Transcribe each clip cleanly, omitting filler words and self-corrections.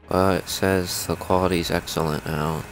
It says the quality's excellent now.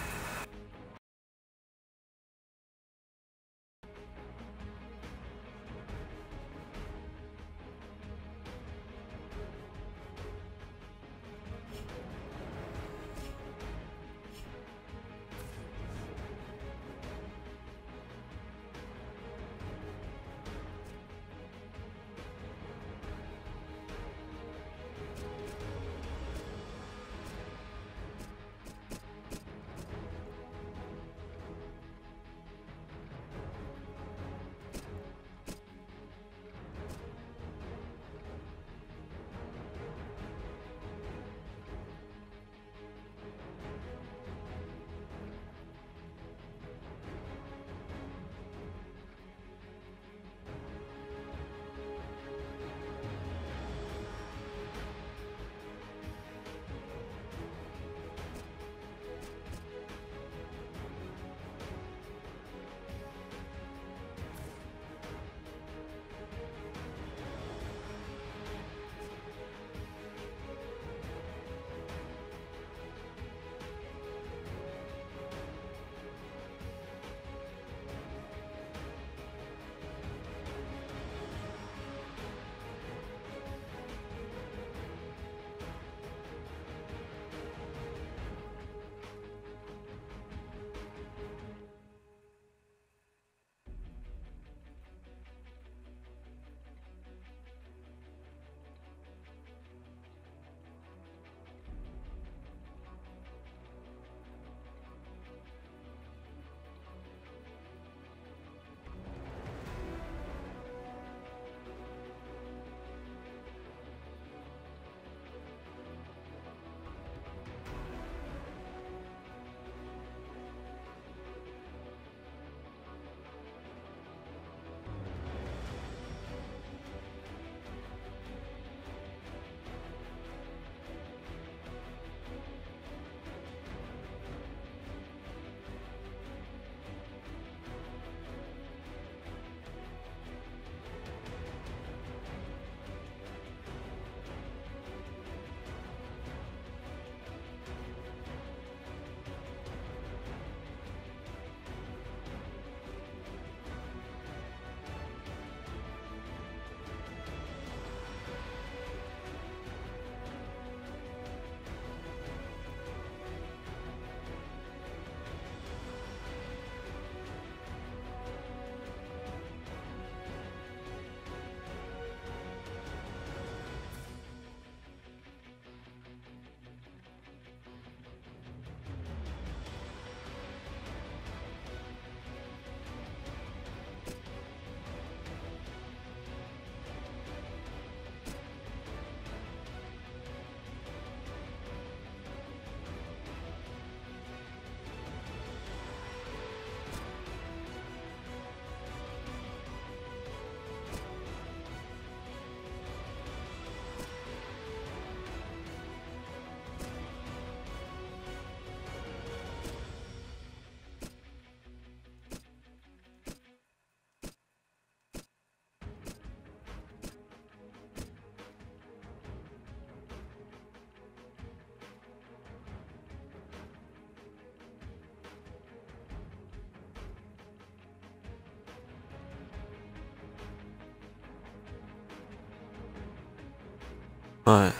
What?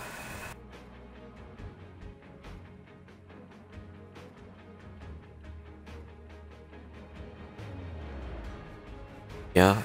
Yeah.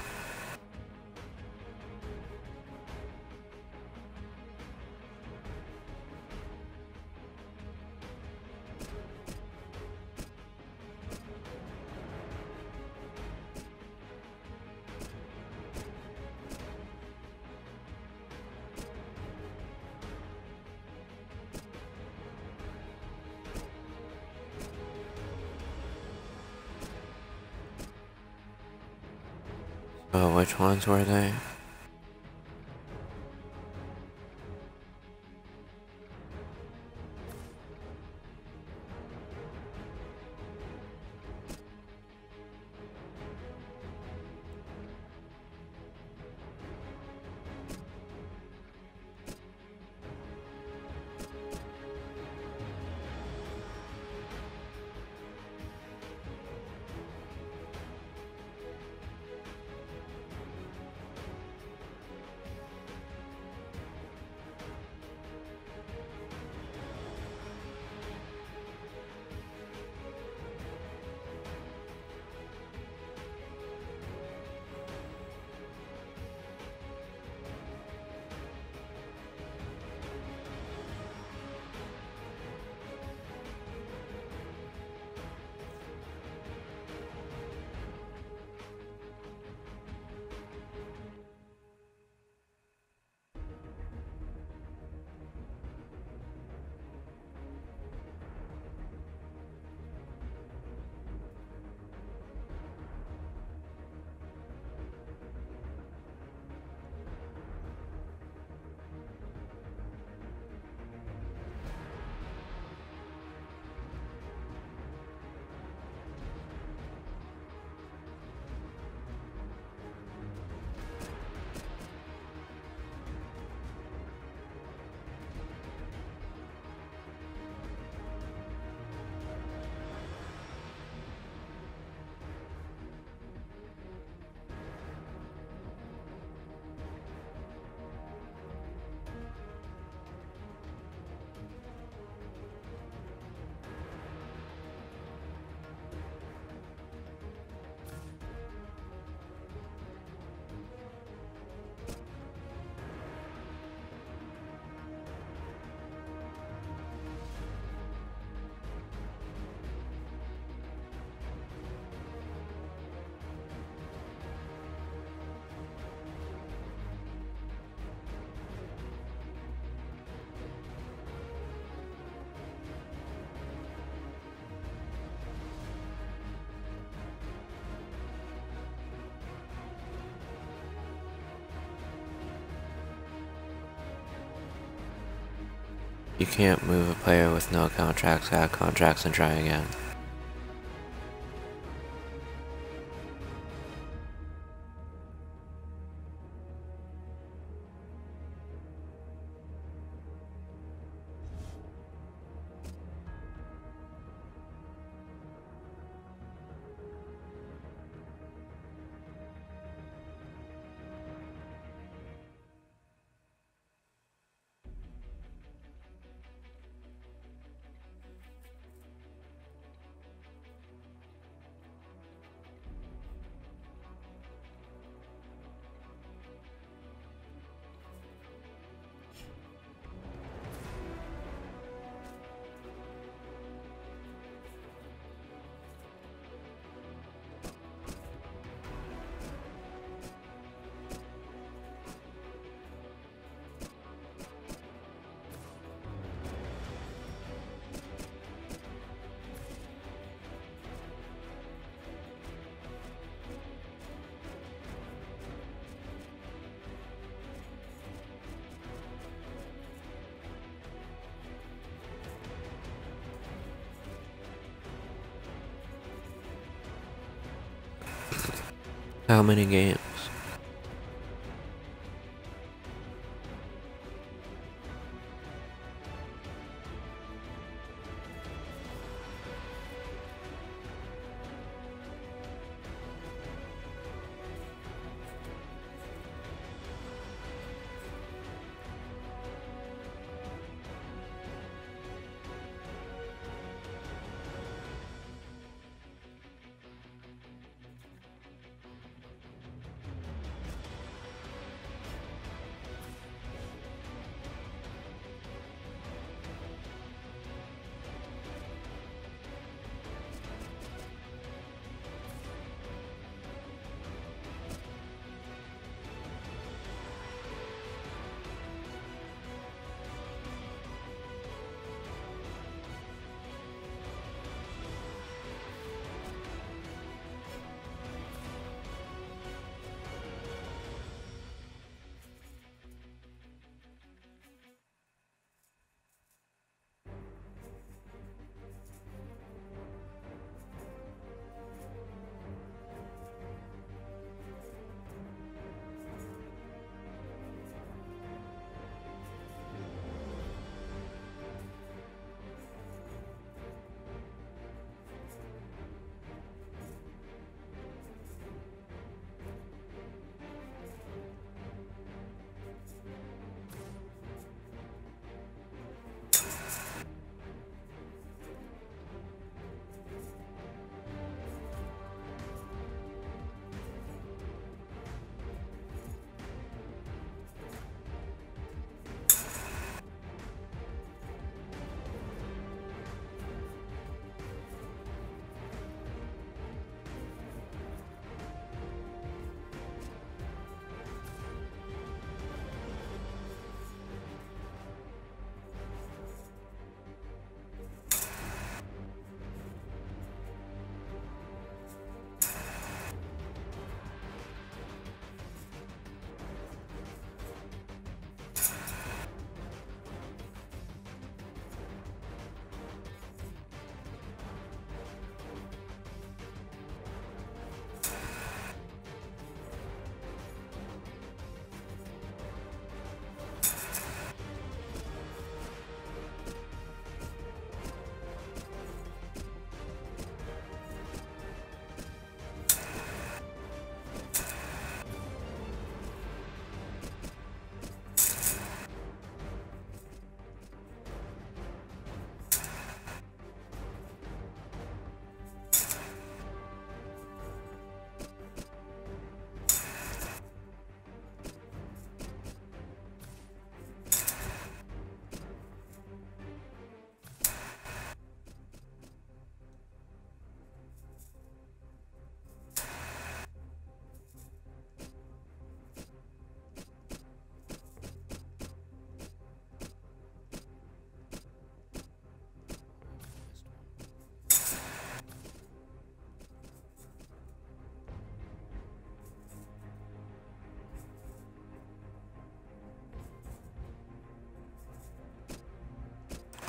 Oh, which ones were they? You can't move a player with no contracts, add contracts, and try again. How many games?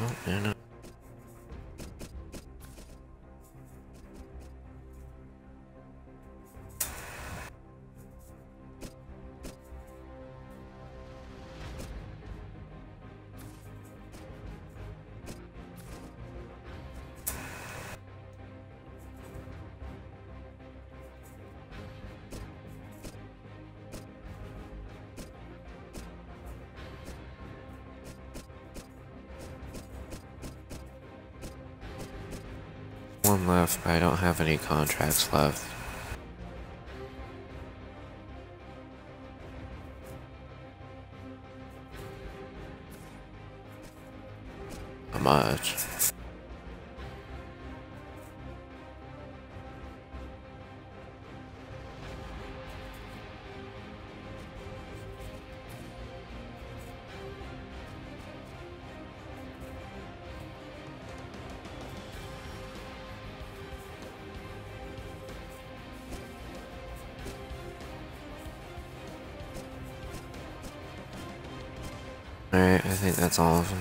Oh, no. One left, but I don't have any contracts left. Not much. Alright, I think that's all of them.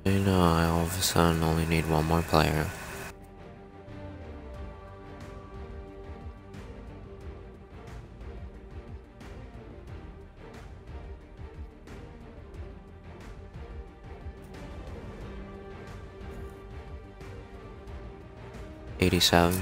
You know, I all of a sudden only need one more player. $87.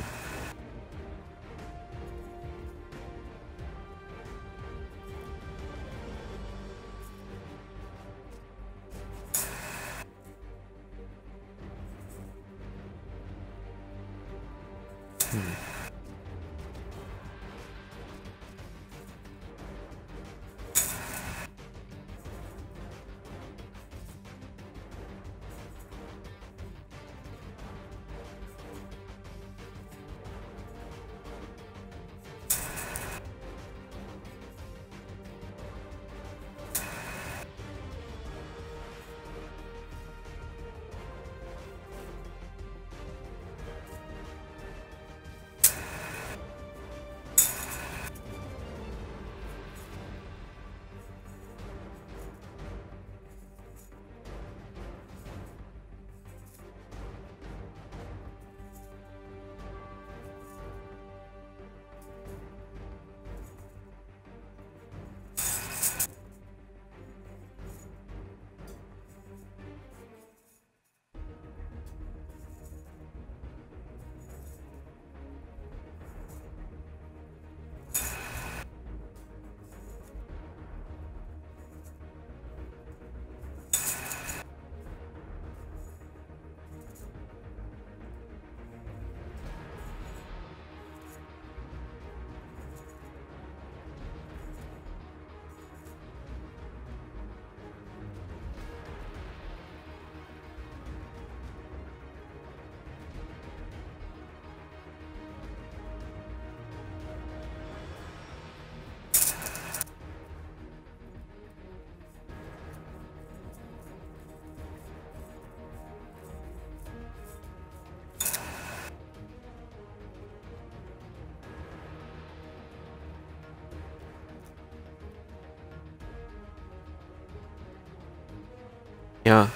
Yeah.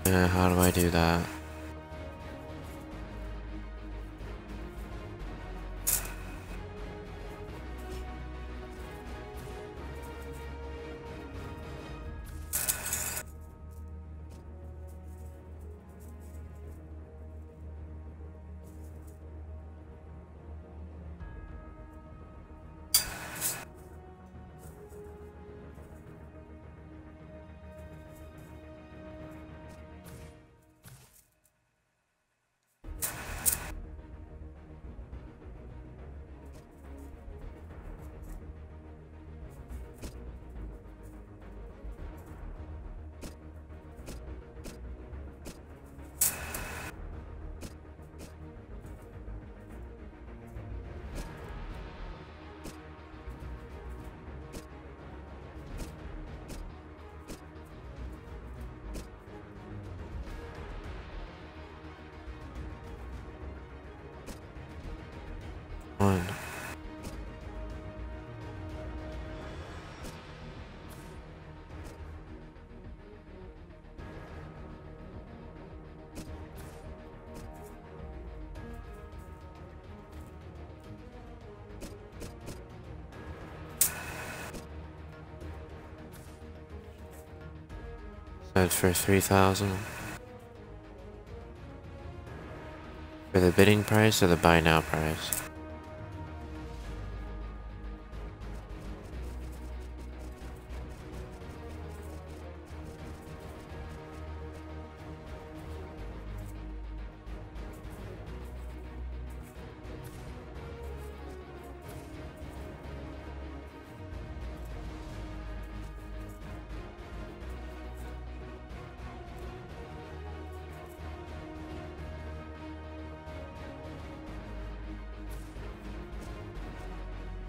How do I do that? One. That's for 3,000. For the bidding price or the buy now price?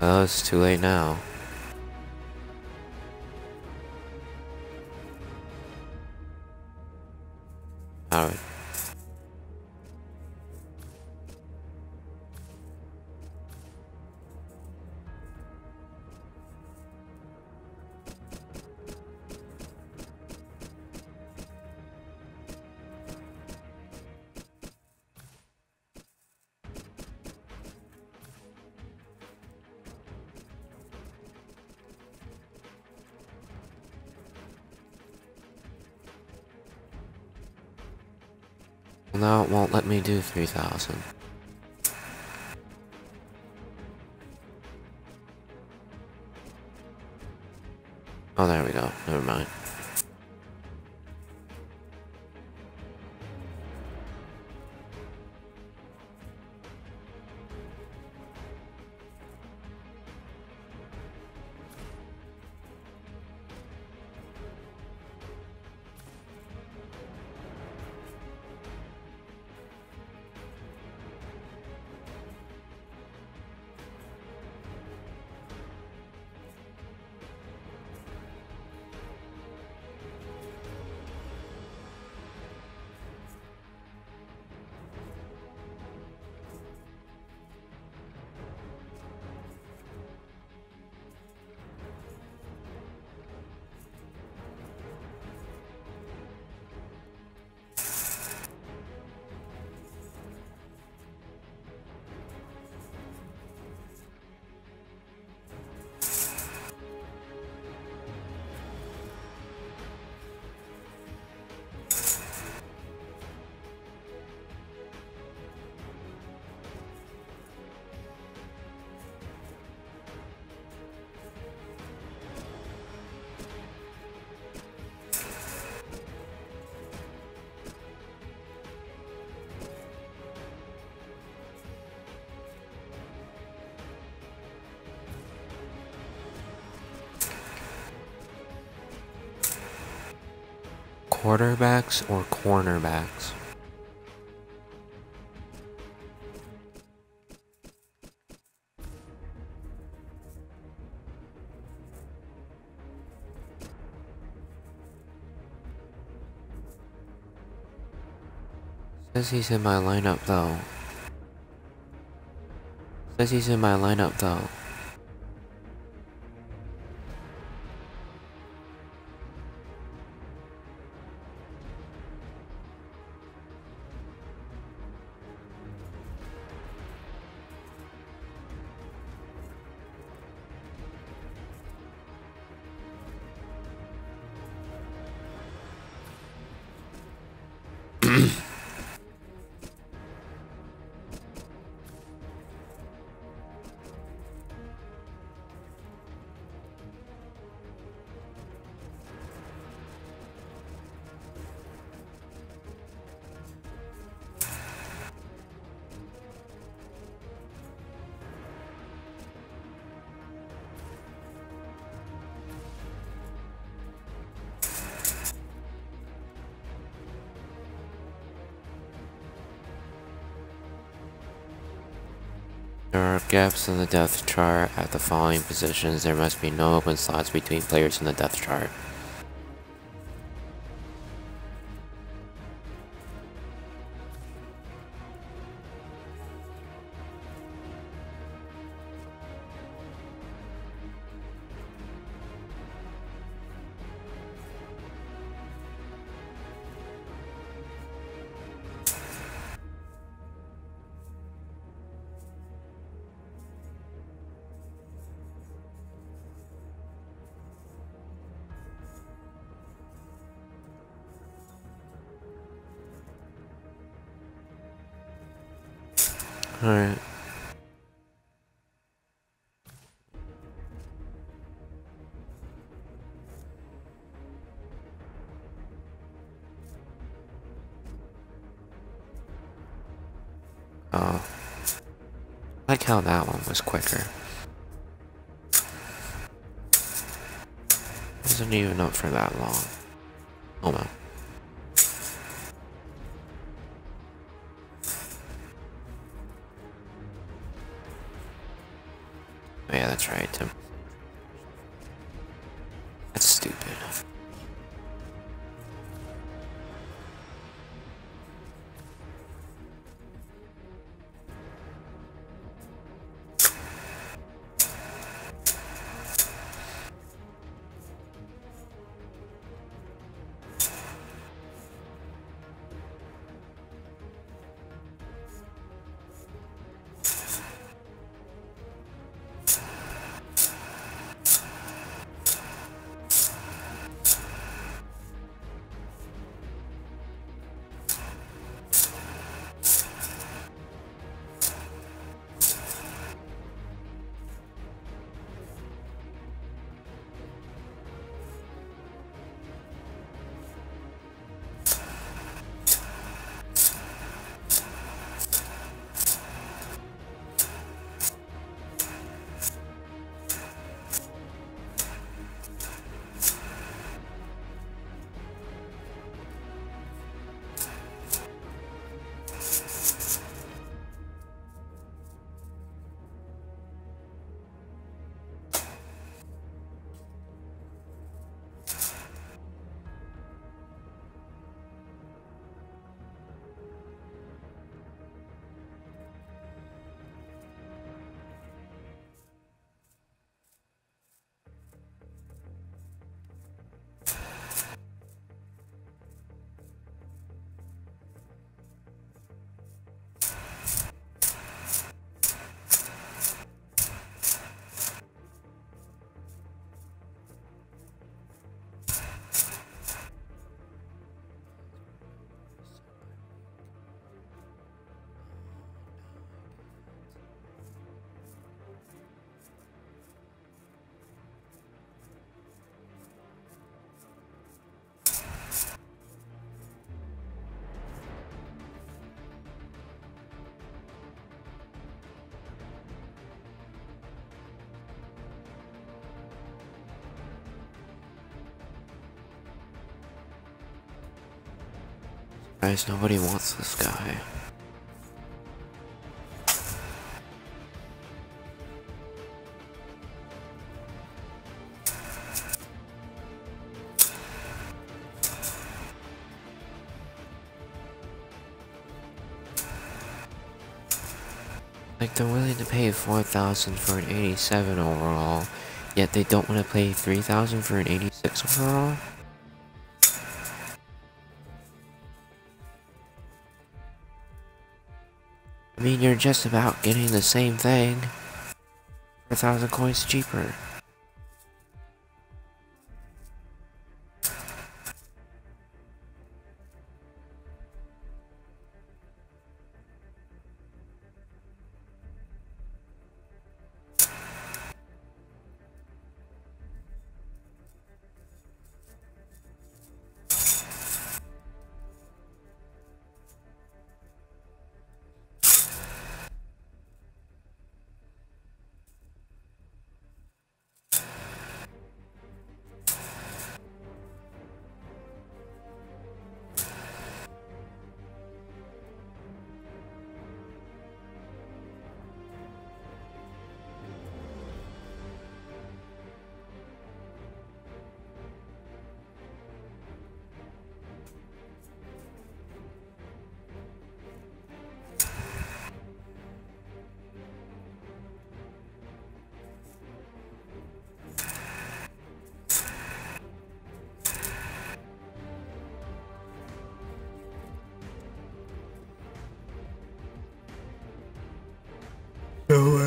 Well, it's too late now. Howard. Well, now it won't let me do 3,000. Oh, there we go. Never mind. Quarterbacks or cornerbacks? Says he's in my lineup though. Says he's in my lineup though. There are gaps in the depth chart at the following positions. There must be no open slots between players in the depth chart. Alright. Oh. I like how that one was quicker. Wasn't even up for that long. Oh no. Oh, yeah, that's right, Tim. That's stupid. Guys, nobody wants this guy. Like, they're willing to pay $4,000 for an 87 overall, yet they don't want to pay $3,000 for an 86 overall? I mean, you're just about getting the same thing for 1,000 coins cheaper.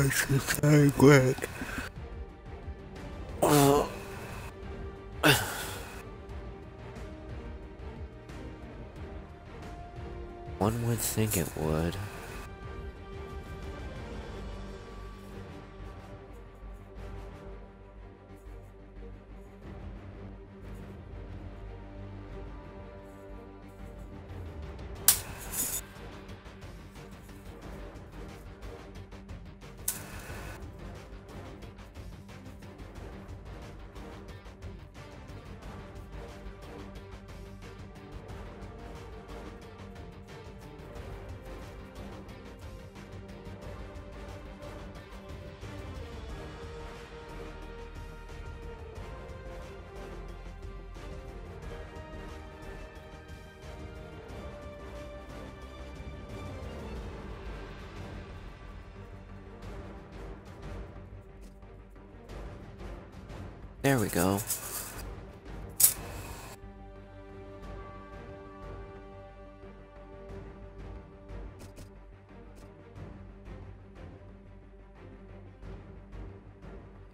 much is very quick. One would think it would. There we go.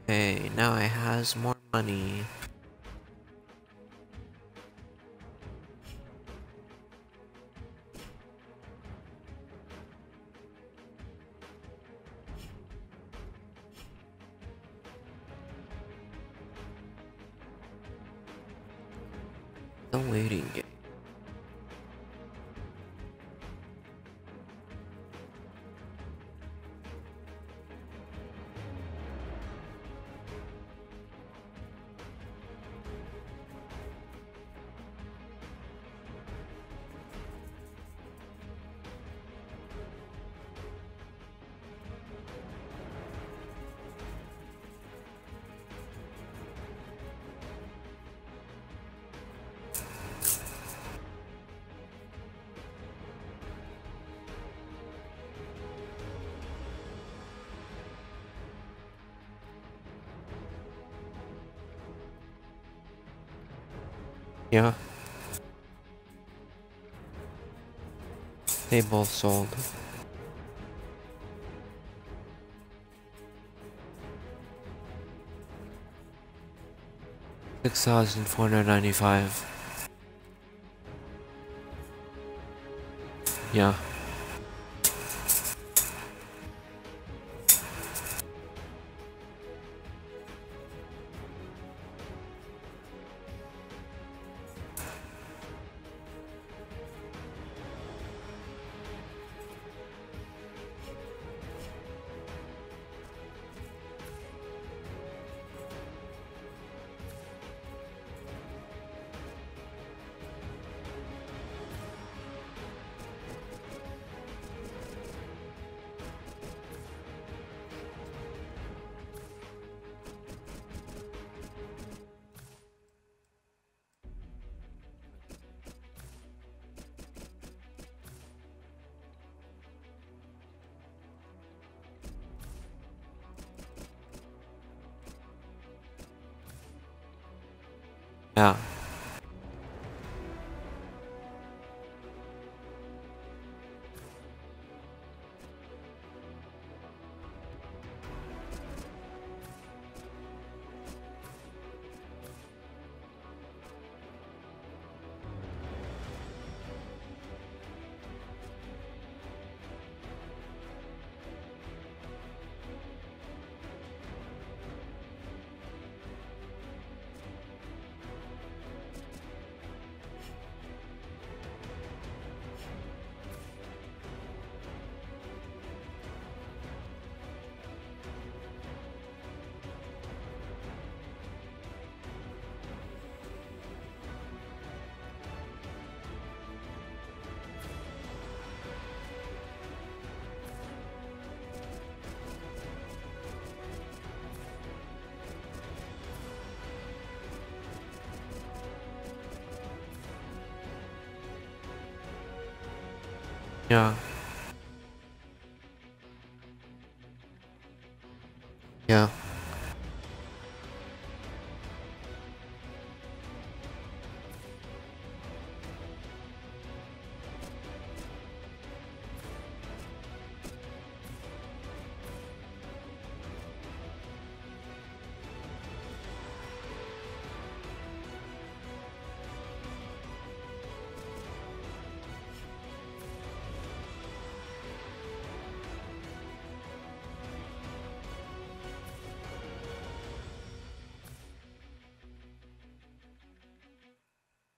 Hey, now I has more money. The waiting game. Yeah. They both sold. $6,495. Yeah. Yeah. Yeah. Yeah.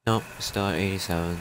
Nope, still at 87.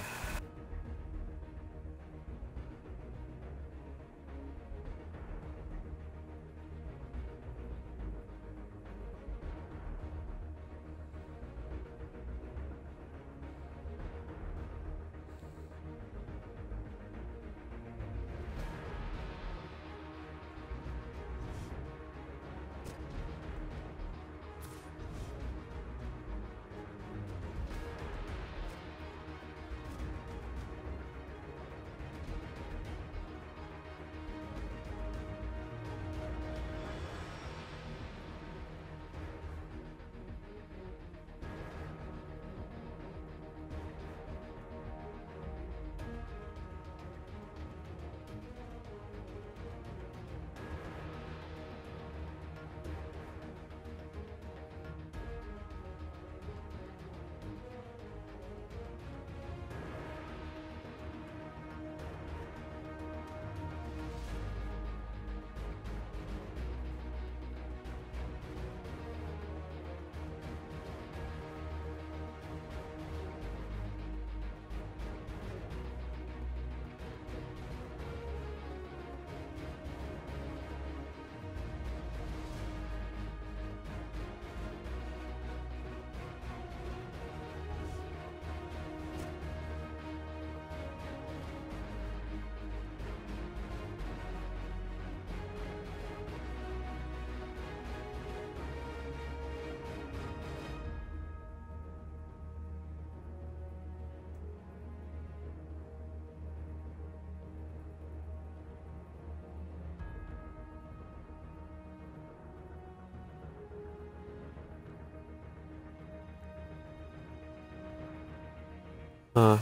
Huh.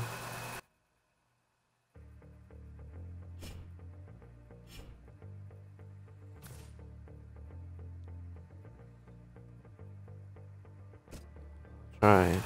Try.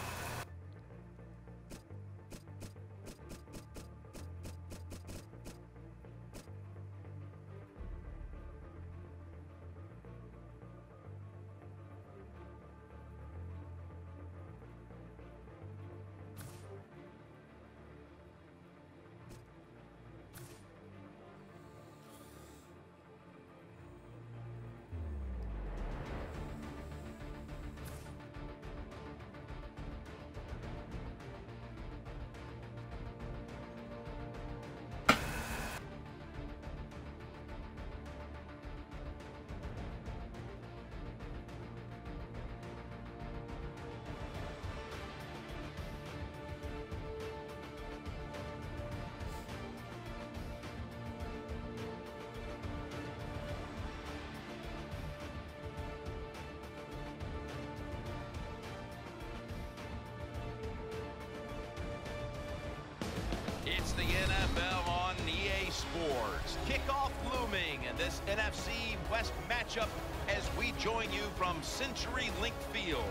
It's the NFL on EA Sports. Kickoff looming in this NFC West matchup as we join you from CenturyLink Field.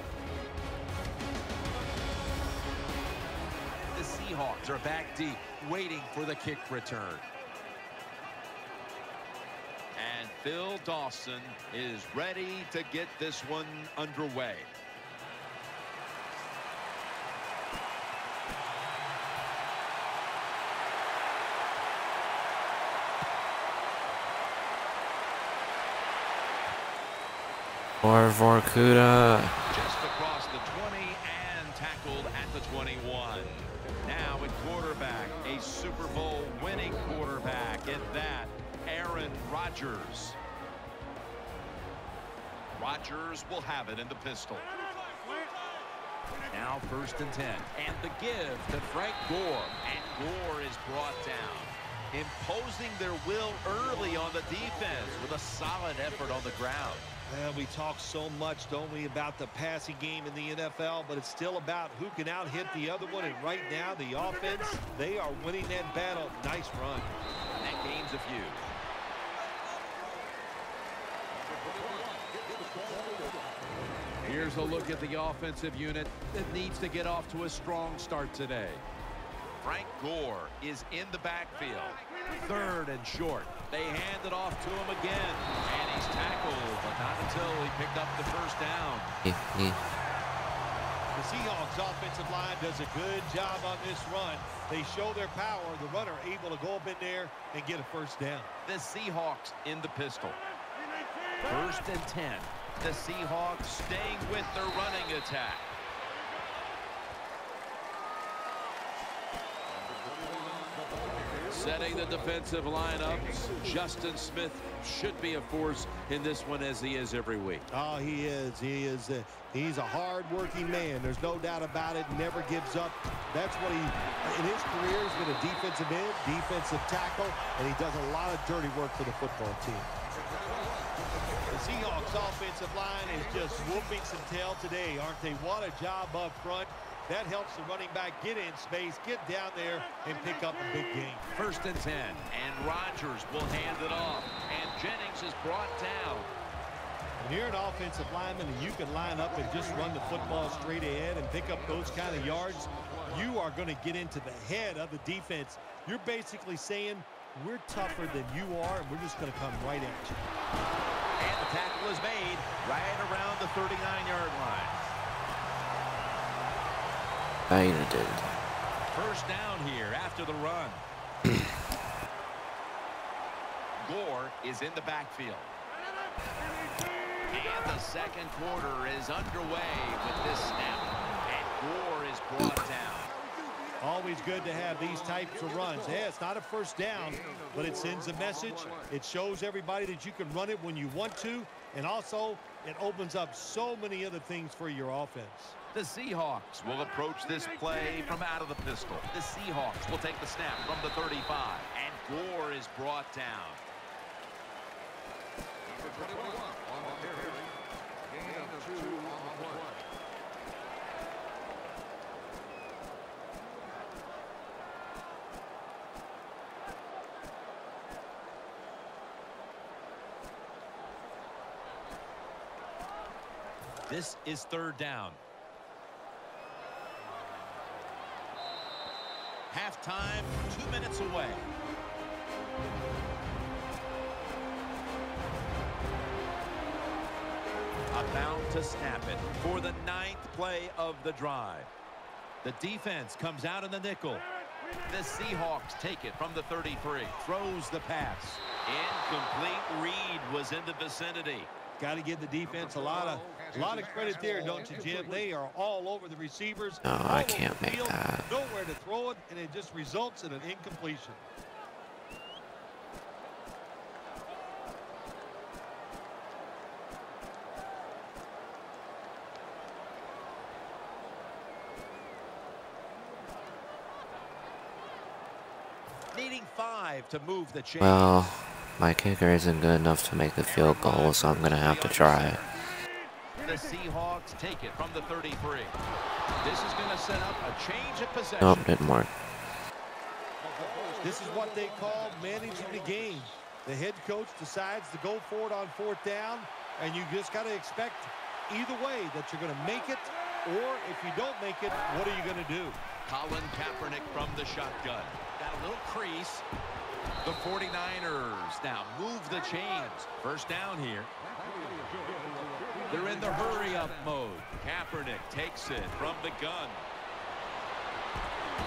The Seahawks are back deep, waiting for the kick return. And Phil Dawson is ready to get this one underway. Or Vorkuta. Just across the 20 and tackled at the 21. Now at quarterback, a Super Bowl winning quarterback at that, Aaron Rodgers. Rodgers will have it in the pistol. Now 1st and 10. And the give to Frank Gore. And Gore is brought down, imposing their will early on the defense with a solid effort on the ground. Well, we talk so much, don't we, about the passing game in the NFL, but it's still about who can out-hit the other one. And right now, the offense, they are winning that battle. Nice run. And that gains a few. Here's a look at the offensive unit that needs to get off to a strong start today. Frank Gore is in the backfield. 3rd and short. They hand it off to him again. And he's tackled, but not until he picked up the 1st down. The The Seahawks offensive line does a good job on this run. They show their power. The runner able to go up in there and get a first down. The Seahawks in the pistol. 1st and 10. The Seahawks staying with their running attack. Setting the defensive lineup. Justin Smith should be a force in this one, as he is every week. Oh, he is. He's a hard-working man. There's no doubt about it. Never gives up. That's what in his career, he's been a defensive end, defensive tackle, and he does a lot of dirty work for the football team. The Seahawks offensive line is just whooping some tail today, aren't they? What a job up front. That helps the running back get in space, get down there, and pick up a big game. 1st and 10. And Rodgers will hand it off. And Jennings is brought down. When you're an offensive lineman and you can line up and just run the football straight ahead and pick up those kind of yards, you are going to get into the head of the defense. You're basically saying, we're tougher than you are, and we're just going to come right at you. And the tackle is made right around the 39-yard line. I did. 1st down here after the run. Gore is in the backfield. And the 2nd quarter is underway with this snap. And Gore is brought down. Always good to have these types of runs. Yeah, it's not a first down, but it sends a message. It shows everybody that you can run it when you want to. And also, it opens up so many other things for your offense. The Seahawks will approach this play from out of the pistol. The Seahawks will take the snap from the 35. And Gore is brought down. This is 3rd down. Halftime, 2 minutes away. About to snap it for the 9th play of the drive. The defense comes out in the nickel. The Seahawks take it from the 33. Throws the pass. Incomplete. Reed was in the vicinity. Got to give the defense a lot of credit there, don't you, Jim? They are all over the receivers. No, I can't make that. Nowhere to throw it, and it just results in an incompletion. Needing 5 to move the chains. Well, my kicker isn't good enough to make the field goal, so I'm going to have to try. The Seahawks take it from the 33. This is going to set up a change of possession. Nope, didn't work. This is what they call managing the game. The head coach decides to go for it on 4th down, and you just got to expect either way that you're going to make it, or if you don't make it, what are you going to do? Colin Kaepernick from the shotgun. Got a little crease. The 49ers now move the chains. 1st down here. They're in the hurry-up mode. Kaepernick takes it from the gun.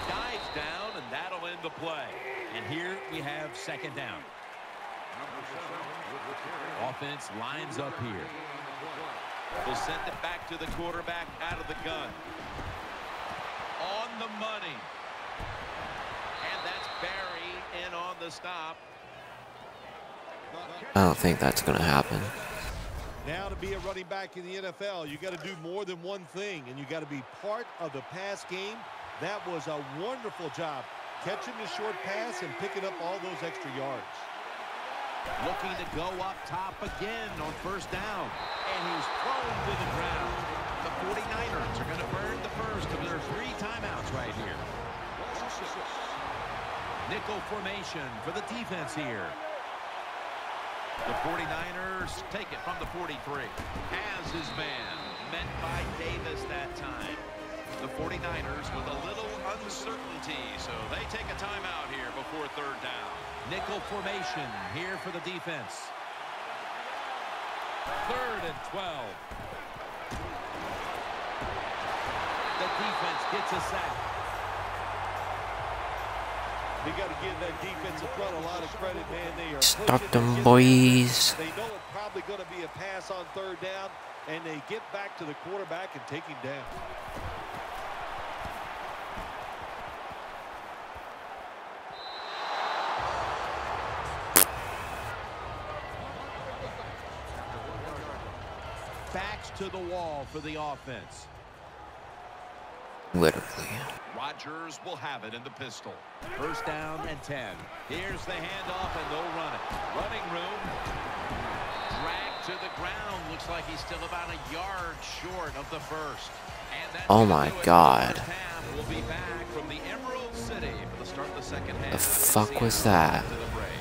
Dives down, and that'll end the play. And here we have 2nd down. Offense lines up here. They'll send it back to the quarterback out of the gun. On the money. And that's Barry in on the stop. I don't think that's going to happen. Now, to be a running back in the NFL, you got to do more than one thing, and you got to be part of the pass game. That was a wonderful job, catching the short pass and picking up all those extra yards. Looking to go up top again on 1st down. And he's thrown to the ground. The 49ers are going to burn the first of their 3 timeouts right here. Nickel formation for the defense here. The 49ers take it from the 43. Has his man. Met by Davis that time. The 49ers with a little uncertainty, so they take a timeout here before 3rd down. Nickel formation here for the defense. 3rd and 12. defense gets a sack. You got to give that defensive front a lot of credit, man. They are Stop pushing, them, they're boys. they know it's probably going to be a pass on third down, and they get back to the quarterback and take him down. Backs to the wall for the offense. Literally. Rodgers will have it in the pistol. First down and 10. Here's the handoff, and they'll run it. Running room. Dragged to the ground. Looks like he's still about a yard short of the first. And that's Oh gonna my do it. God. First half. We'll be back from the Emerald City for the start of the second half. The fuck was that? To the break.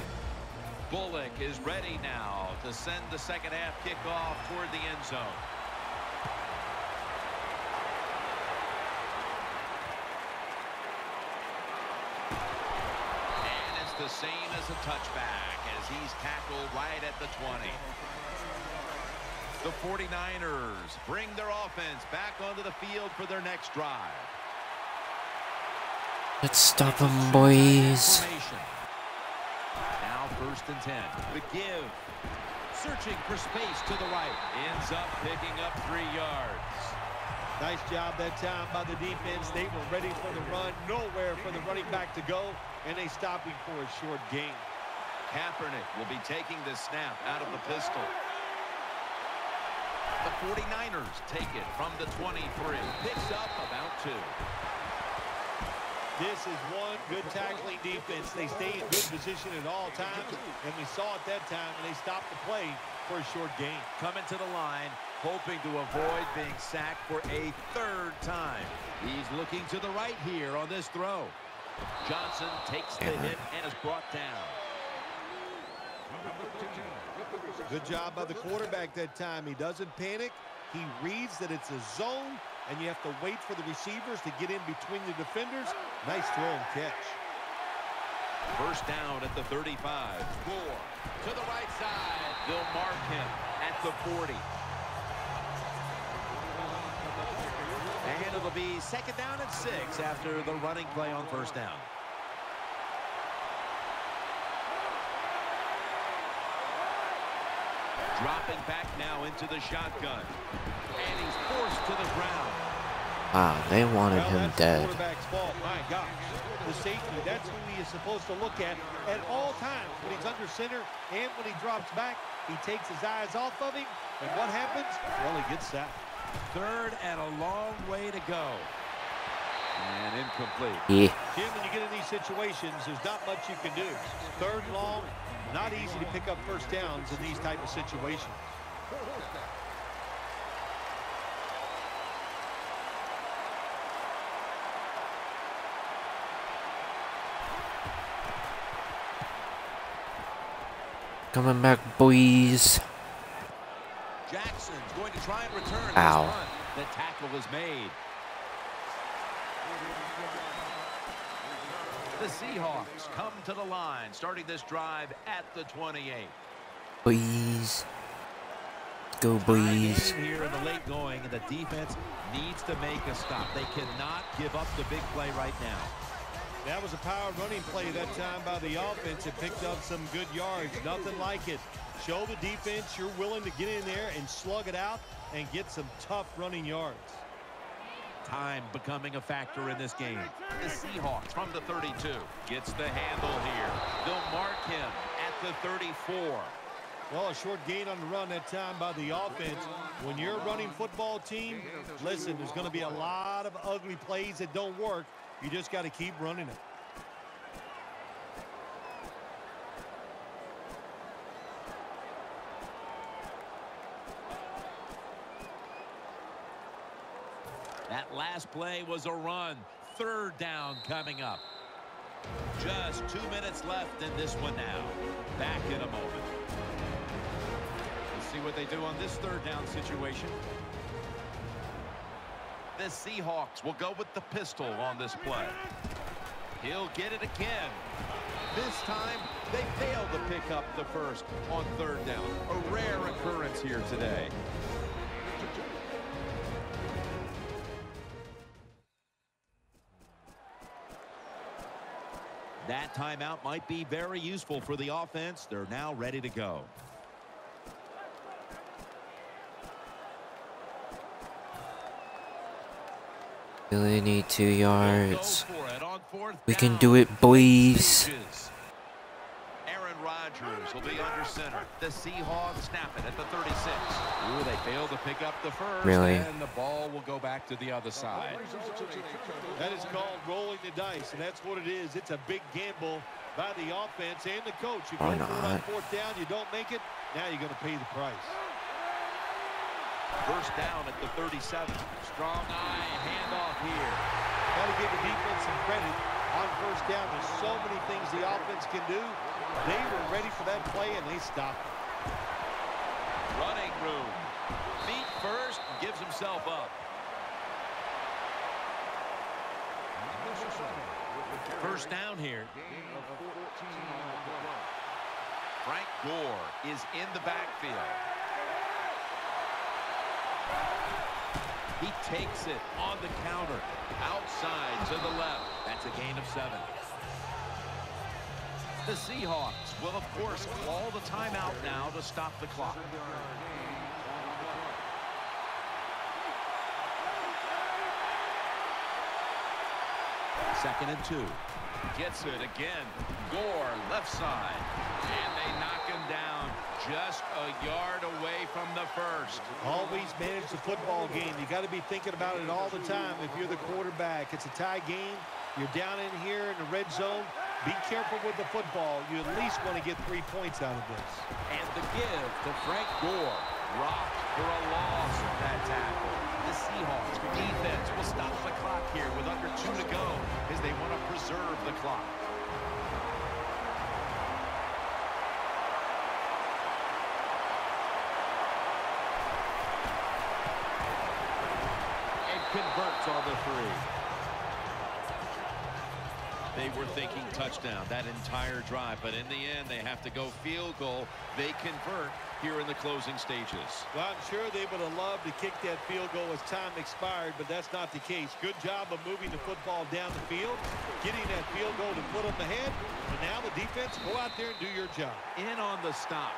Bullock is ready now to send the second half kickoff toward the end zone. The same as a touchback as he's tackled right at the 20. The 49ers bring their offense back onto the field for their next drive. Let's stop them, boys. Now first and 10. The give. Searching for space to the right. Ends up picking up 3 yards. Nice job that time by the defense. They were ready for the run. Nowhere for the running back to go, and they stopped him for a short gain. Kaepernick will be taking the snap out of the pistol. The 49ers take it from the 23. Picks up about 2. This is one good tackling defense. They stay in good position at all times, and we saw it that time, and they stopped the play for a short gain. Coming to the line, hoping to avoid being sacked for a 3rd time. He's looking to the right here on this throw. Johnson takes the hit and is brought down. Good job by the quarterback that time. He doesn't panic. He reads that it's a zone, and you have to wait for the receivers to get in between the defenders. Nice throw and catch. First down at the 35. Gore to the right side. They'll mark him at the 40. And it'll be second down and 6 after the running play on first down. Dropping back now into the shotgun. And he's forced to the ground. Wow, they wanted him dead. The quarterback's fault. My gosh. The safety, that's who he is supposed to look at all times when he's under center and when he drops back. He takes his eyes off of him, and what happens? Well, he gets sacked. 3rd and a long way to go. And incomplete. Yeah. Jim, when you get in these situations, there's not much you can do. 3rd and long, not easy to pick up first downs in these type of situations. Coming back, boys. Jackson's going to try and return. Ow. This run. The tackle was made. The Seahawks come to the line, starting this drive at the 28. Boys. Go, boys. Here in the late going, and the defense needs to make a stop. They cannot give up the big play right now. That was a power running play that time by the offense. It picked up some good yards. Nothing like it. Show the defense you're willing to get in there and slug it out and get some tough running yards. Time becoming a factor in this game. The Seahawks from the 32 gets the handle here. They'll mark him at the 34. Well, a short gain on the run that time by the offense. When you're a running football team, listen, there's going to be a lot of ugly plays that don't work. You just got to keep running it. That last play was a run. 3rd down coming up. Just 2 minutes left in this one now. Back in a moment. Let's see what they do on this 3rd down situation. The Seahawks will go with the pistol on this play. He'll get it again. This time, they failed to pick up the first on 3rd down. A rare occurrence here today. That timeout might be very useful for the offense. They're now ready to go. Really need 2 yards. We can Down. do it, boys. Aaron Rodgers will be under center. The Seahawks snap it at the 36. Ooh, they fail to pick up the first. Really? And the ball will go back to the other side. That is called rolling the dice, and that's what it is. It's a big gamble by the offense and the coach. You go for it on 4th down, you don't make it, now you're going to pay the price. First down at the 37. Strong eye handoff here. Got to give the defense some credit on 1st down. There's so many things the offense can do. They were ready for that play, and they stopped it. Running room. Feet first, gives himself up. First down here. Frank Gore is in the backfield. He takes it on the counter. Outside to the left. That's a gain of 7. The Seahawks will, of course, call the timeout now to stop the clock. Second and 2. Gets it again. Gore, left side. And they knock him down just a yard away from the first. Always manage the football game. You got to be thinking about it all the time if you're the quarterback. It's a tie game. You're down in here in the red zone. Be careful with the football. You at least want to get 3 points out of this. And the give to Frank Gore. Rocked for a loss of that tackle. The Seahawks defense will stop the clock here with under 2 to go as they want to preserve the clock. And converts on the 3. They were thinking touchdown that entire drive, but in the end, they have to go field goal. They convert here in the closing stages. Well, I'm sure they would have loved to kick that field goal as time expired, but that's not the case. Good job of moving the football down the field, getting that field goal to put them ahead, and now the defense, go out there and do your job. In on the stop.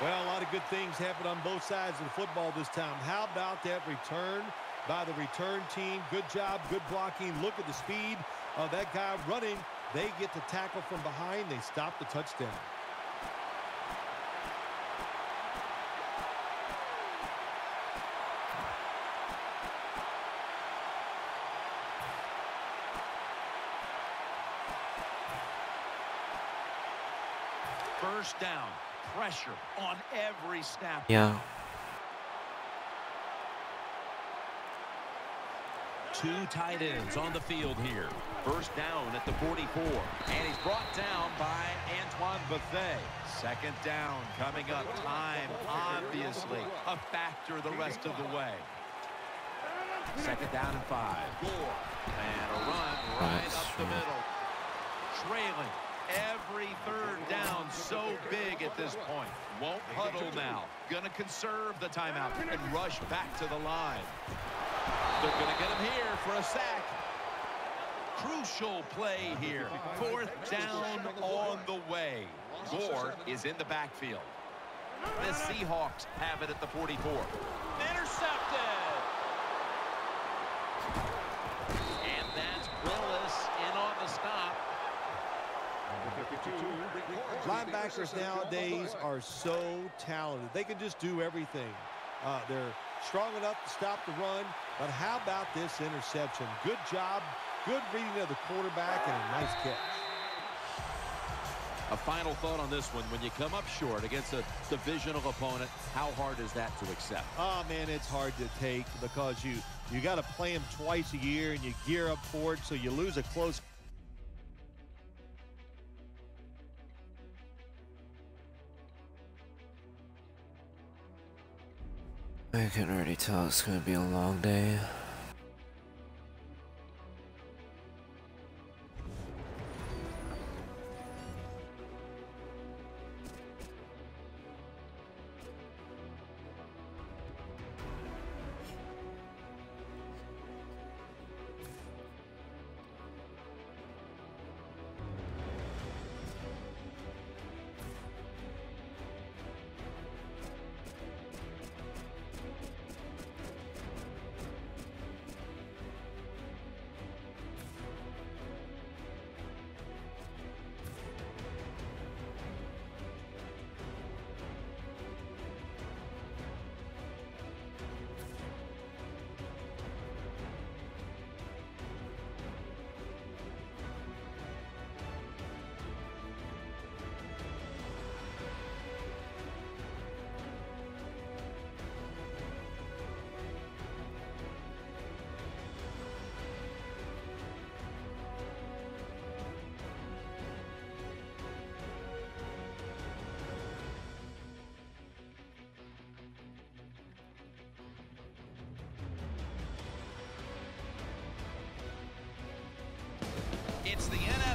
Well, a lot of good things happened on both sides of the football this time. How about that return by the return team? Good job, good blocking. Look at the speed of that guy running. They get the tackle from behind. They stop the touchdown. First down. Pressure on every snap. Yeah. 2 tight ends on the field here. First down at the 44. And he's brought down by Antoine Bethea. Second down coming up. Time, obviously, a factor the rest of the way. Second down and 5. And a run right up the middle. Trailing. Every third down so big at this point. Won't huddle now. Gonna conserve the timeout and rush back to the line. They're gonna get him here for a sack. Crucial play here. 4th down on the way. Gore is in the backfield. The Seahawks have it at the 44. Intercepted. And that's Willis in on the stop. Linebackers nowadays are so talented. They can just do everything. They're strong enough to stop the run, but how about this interception? Good job, good reading of the quarterback, and a nice catch. A final thought on this one. When you come up short against a divisional opponent, how hard is that to accept? Oh, man, it's hard to take because you got to play them twice a year, and you gear up for it, so you lose a close. I can already tell it's gonna be a long day.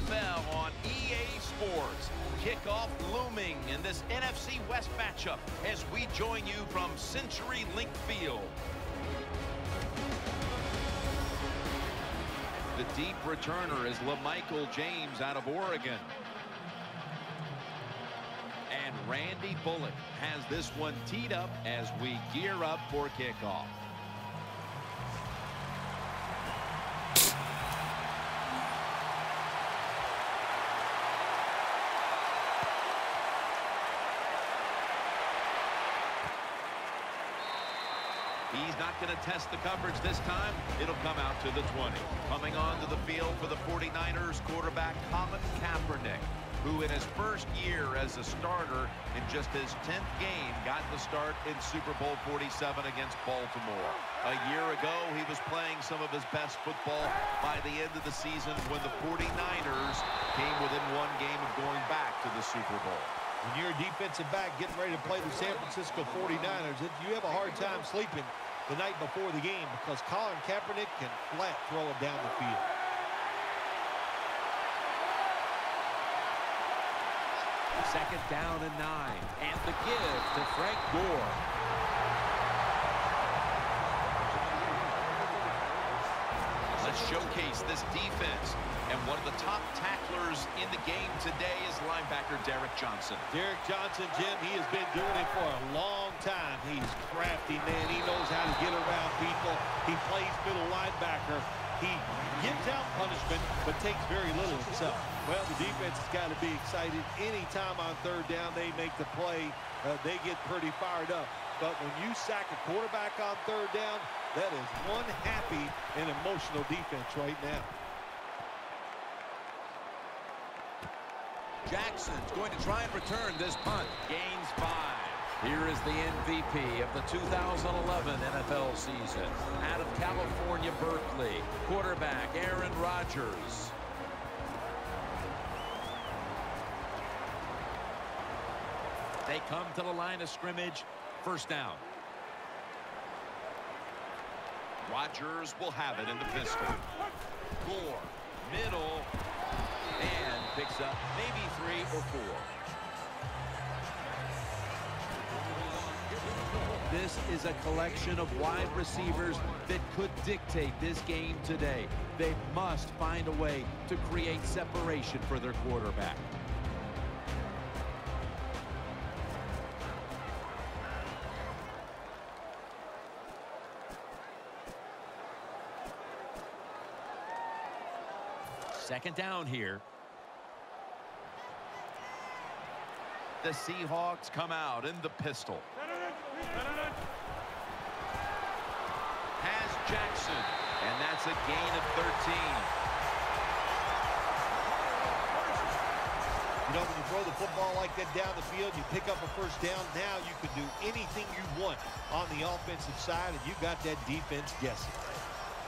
NFL on EA Sports. Kickoff looming in this NFC West matchup as we join you from CenturyLink Field. The deep returner is LaMichael James out of Oregon. And Randy Bullock has this one teed up as we gear up for kickoff. He's not going to test the coverage this time. It'll come out to the 20. Coming onto the field for the 49ers quarterback Colin Kaepernick, who in his first year as a starter in just his 10th game got the start in Super Bowl 47 against Baltimore. A year ago, he was playing some of his best football by the end of the season when the 49ers came within one game of going back to the Super Bowl. When you're a defensive back getting ready to play the San Francisco 49ers, you have a hard time sleeping the night before the game because Colin Kaepernick can flat throw it down the field. Second down and 9. And the give to Frank Gore. Let's showcase this defense. And one of the top tacklers in the game today is linebacker Derek Johnson. Derek Johnson, Jim, he has been doing it for a long time. He's crafty, man. He knows how to get around people. He plays middle linebacker. He gives out punishment, but takes very little himself. Well, the defense has got to be excited. Anytime on third down they make the play, they get pretty fired up. But when you sack a quarterback on third down, that is one happy and emotional defense right now. Jackson's going to try and return this punt. Gains 5. Here is the MVP of the 2011 NFL season. Out of California, Berkeley, quarterback Aaron Rodgers. They come to the line of scrimmage. First down. Rodgers will have it in the pistol. Gore, middle, and picks up maybe 3 or 4. This is a collection of wide receivers that could dictate this game today. They must find a way to create separation for their quarterback. Second down here. The Seahawks come out in the pistol. Has Jackson, and that's a gain of 13. You know, when you throw the football like that down the field, you pick up a first down. Now you can do anything you want on the offensive side, and you got that defense guessing.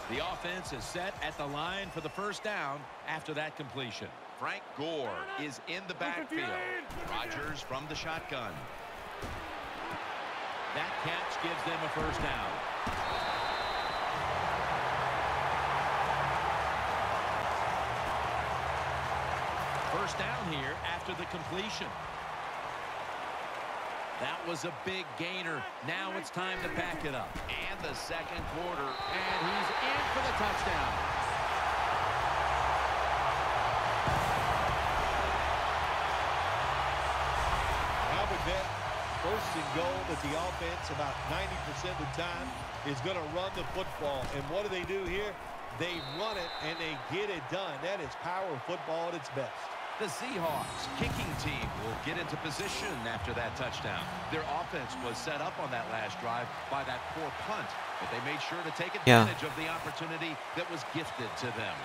The offense is set at the line for the first down after that completion. Frank Gore is in the backfield. Rodgers from the shotgun. That catch gives them a first down. First down here after the completion. That was a big gainer. Now it's time to pack it up. And the second quarter. And he's in for the touchdown. I would bet first and goal that the offense about 90% of the time is going to run the football. And what do here? They run it and they get it done. That is power football at its best. The Seahawks kicking team will get into position after that touchdown. Their offense was set up on that last drive by that poor punt, but they made sure to take advantage of the opportunity that was gifted to them.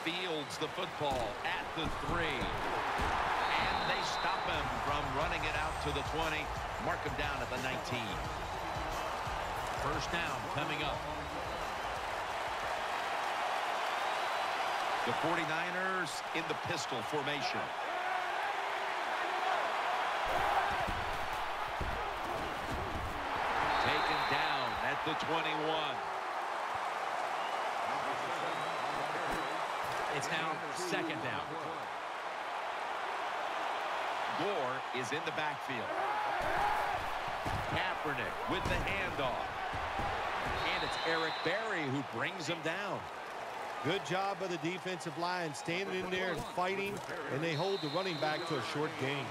Fields the football at the 3. And they stop him from running it out to the 20. Mark him down at the 19. First down coming up. The 49ers in the pistol formation. Taken down at the 21. It's now second down. Gore is in the backfield. Kaepernick with the handoff. And it's Eric Berry who brings him down. Good job by the defensive line, standing in there and fighting, and they hold the running back to a short gain.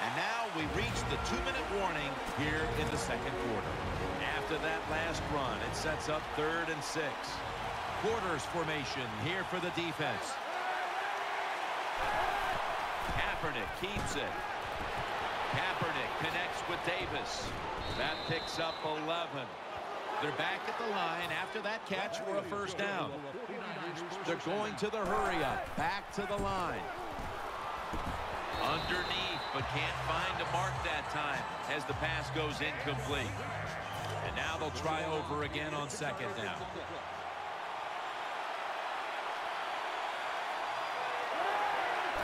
And now we reach the 2-minute warning here in the second quarter. After that last run, it sets up 3rd and 6. Quarters formation here for the defense. Kaepernick keeps it. Kaepernick connects with Davis. That picks up 11. They're back at the line after that catch for a first down. They're going to the hurry up. Back to the line. Underneath, but can't find a mark that time as the pass goes incomplete. And now they'll try over again on second down.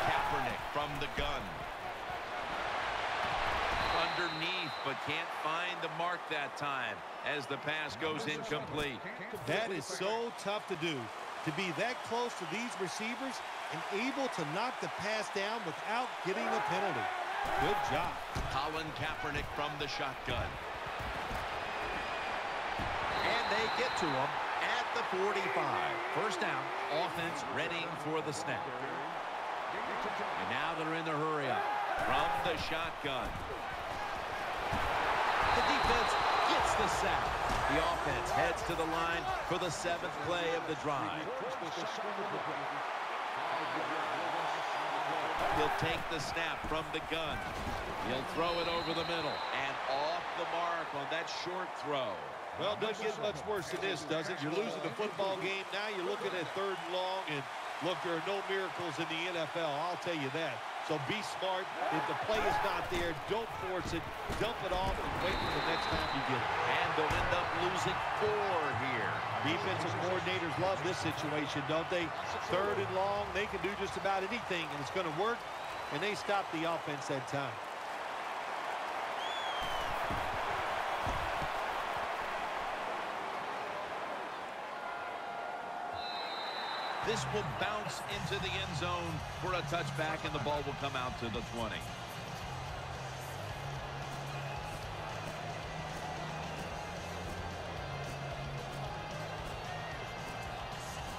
Kaepernick from the gun. Underneath, but can't find the mark that time as the pass goes incomplete. That is so tough to do, to be that close to these receivers and able to knock the pass down without getting a penalty. Good job. Colin Kaepernick from the shotgun. And they get to him at the 45. First down, offense readying for the snap. And now they're in the hurry up from the shotgun. The defense gets the sack. The offense heads to the line for the 7th play of the drive. He'll take the snap from the gun. He'll throw it over the middle and off the mark on that short throw. Well, it doesn't get much worse than this, does it? You're losing the football game. Now you're looking at 3rd and long, and look, there are no miracles in the NFL. I'll tell you that. So be smart. If the play is not there, don't force it. Dump it off and wait for the next time you get it. And they'll end up losing 4 here. Defensive coordinators love this situation, don't they? 3rd and long, they can do just about anything, and it's going to work. And they stop the offense that time. This will bounce into the end zone for a touchback, and the ball will come out to the 20.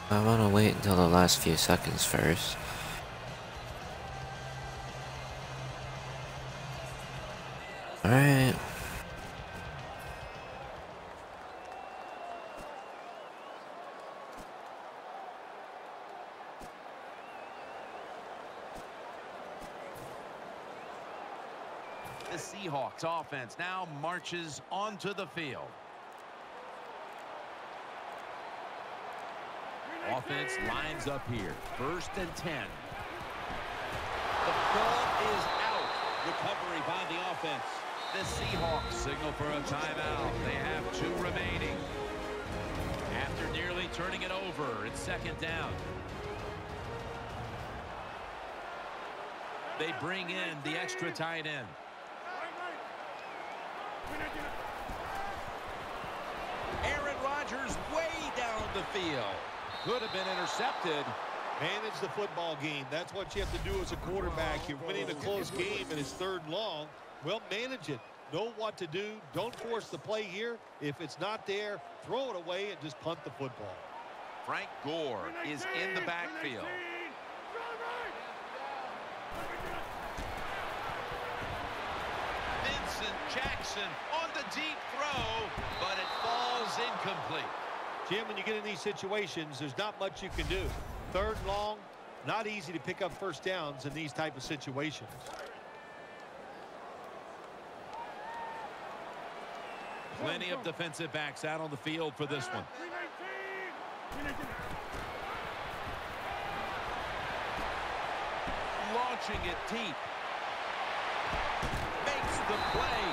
I want to wait until the last few seconds first. Alright. The Seahawks offense now marches onto the field. Offense lines up here. 1st and 10. The ball is out. Recovery by the offense. The Seahawks signal for a timeout. They have 2 remaining. After nearly turning it over, it's 2nd down. They bring in the extra tight end. Aaron Rodgers way down the field. Could have been intercepted. Manage the football game. That's what you have to do as a quarterback. You're winning a close game and it's 3rd and long. Well, manage it. Know what to do. Don't force the play here. If it's not there, throw it away and just punt the football. Frank Gore is in the backfield. Vincent Jackson on the deep throw, but it falls incomplete. Jim, when you get in these situations, there's not much you can do. 3rd and long, not easy to pick up first downs in these type of situations. Plenty of defensive backs out on the field for this one. Launching it deep. Makes the play.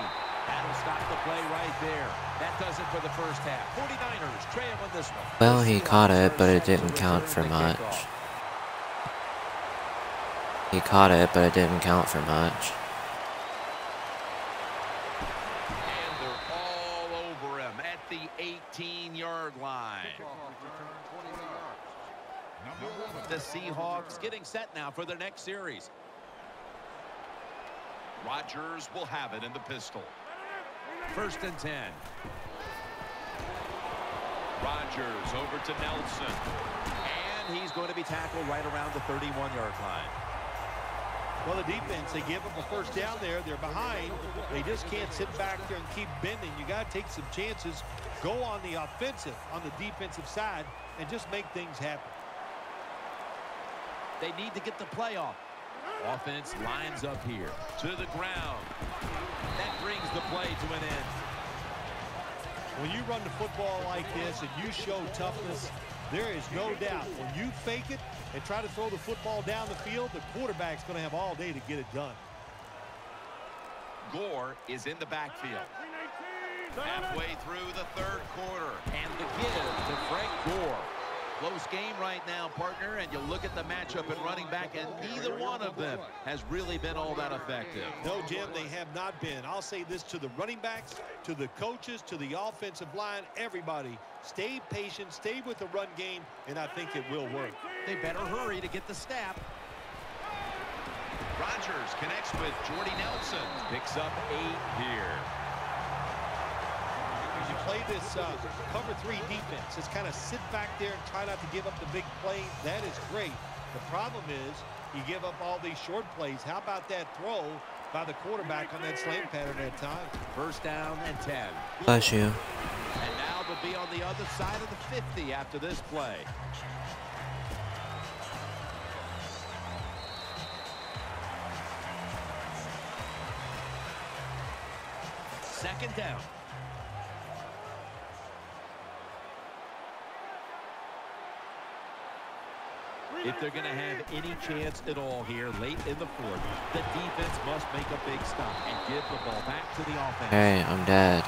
That'll stop the play right there. That does it for the first half. 49ers trail on this one. Well, he caught it, but it didn't count for much. He caught it, but it didn't count for much. And they're all over him at the 18-yard line. The Seahawks getting set now for their next series. Rodgers will have it in the pistol. 1st and 10. Rodgers over to Nelson. And he's going to be tackled right around the 31-yard line. Well, the defense, they give up a first down there. They're behind. They just can't sit back there and keep bending. You got to take some chances. Go on the offensive, on the defensive side, and just make things happen. They need to get the play off. Offense lines up here to the ground. That brings the play to an end. When you run the football like this and you show toughness, there is no doubt when you fake it and try to throw the football down the field, the quarterback's going to have all day to get it done. Gore is in the backfield. Halfway through the 3rd quarter. And the give to Frank Gore. Close game right now, partner, and you look at the matchup at running back, and neither one of them has really been all that effective. No, Jim, they have not been. I'll say this to the running backs, to the coaches, to the offensive line, everybody. Stay patient, stay with the run game, and I think it will work. They better hurry to get the snap. Rodgers connects with Jordy Nelson. Picks up 8 here. You play this cover 3 defense. Just kind of sit back there and try not to give up the big play. That is great. The problem is you give up all these short plays. How about that throw by the quarterback on that slant pattern at time? 1st down and 10. Bless you. And now they'll be on the other side of the 50 after this play. Second down. If they're going to have any chance at all here late in the 4th, the defense must make a big stop and give the ball back to the offense. Hey, I'm dead.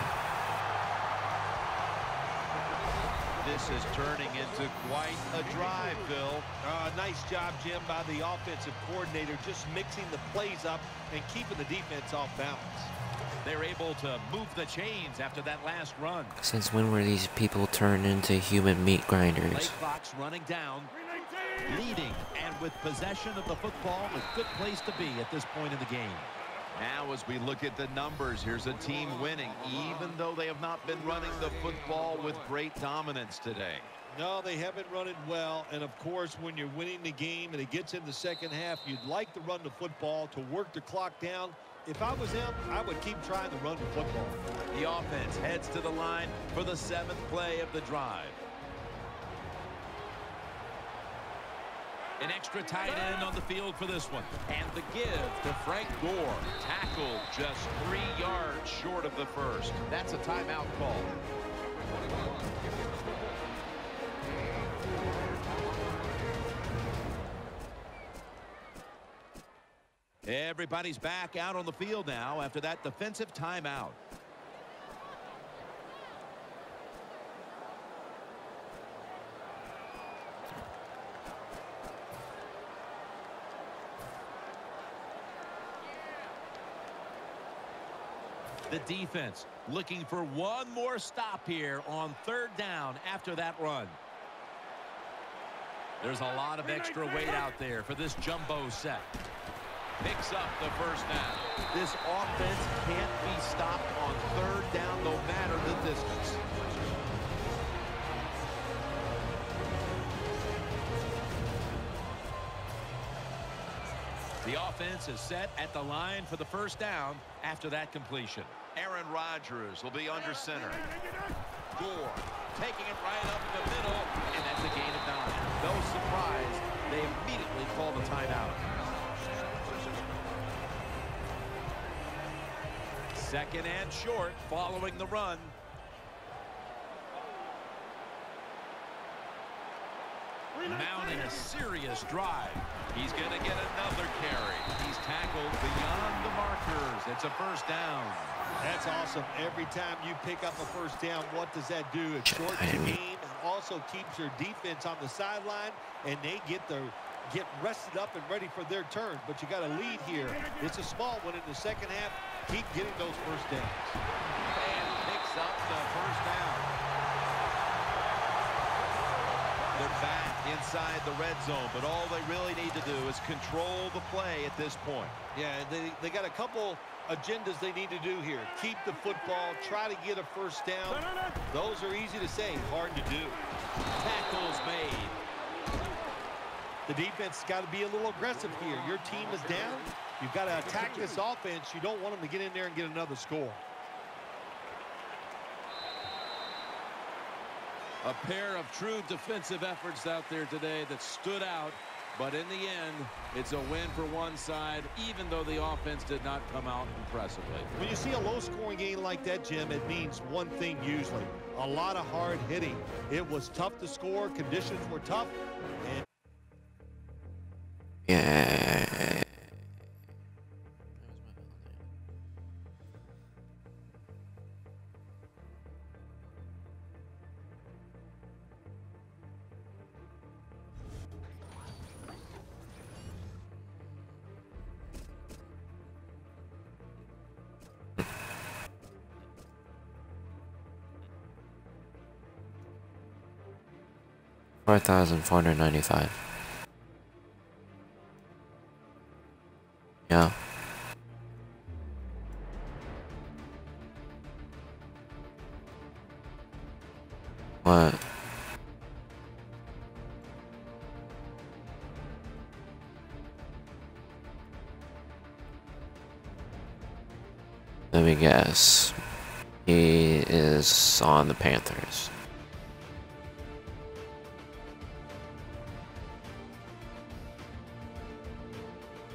This is turning into quite a drive, Phil. Nice job, Jim, by the offensive coordinator, just mixing the plays up and keeping the defense off balance. They're able to move the chains after that last run. Since when were these people turned into human meat grinders? Play clock's running down. Leading and with possession of the football, a good place to be at this point in the game. Now as we look at the numbers, here's a team winning, even though they have not been running the football with great dominance today. No, they haven't run it well, and of course when you're winning the game and it gets in the second half, you'd like to run the football to work the clock down. If I was them, I would keep trying to run the football. The offense heads to the line for the 7th play of the drive. An extra tight end on the field for this one. And the give to Frank Gore. Tackled just 3 yards short of the 1st. That's a timeout call. Everybody's back out on the field now after that defensive timeout. The defense looking for one more stop here on 3rd down after that run. There's a lot of extra weight out there for this jumbo set. Picks up the 1st down. This offense can't be stopped on 3rd down no matter the distance. The offense is set at the line for the 1st down after that completion. Aaron Rodgers will be under center. Gore taking it right up the middle, and that's a gain of 9. No surprise, they immediately call the timeout. 2nd and short following the run. Mounting a serious drive. He's going to get another carry. He's tackled beyond the markers. It's a 1st down. That's awesome. Every time you pick up a 1st down, what does that do? It shortens the game and also keeps your defense on the sideline, and they get rested up and ready for their turn. But you got a lead here. It's a small one in the second half. Keep getting those 1st downs. And picks up the 1st down. They're back inside the red zone, but all they really need to do is control the play at this point. Yeah, they got a couple agendas they need to do here. Keep the football, try to get a first down. Those are easy to say, hard to do. Tackles made. The defense has got to be a little aggressive here. Your team is down. You've got to attack this offense. You don't want them to get in there and get another score. A pair of true defensive efforts out there today that stood out, but in the end, it's a win for one side, even though the offense did not come out impressively. When you see a low-scoring game like that, Jim, it means one thing usually. A lot of hard hitting. It was tough to score. Conditions were tough. And Yeah. 4,495. Yeah. What? Let me guess. He is on the Panthers.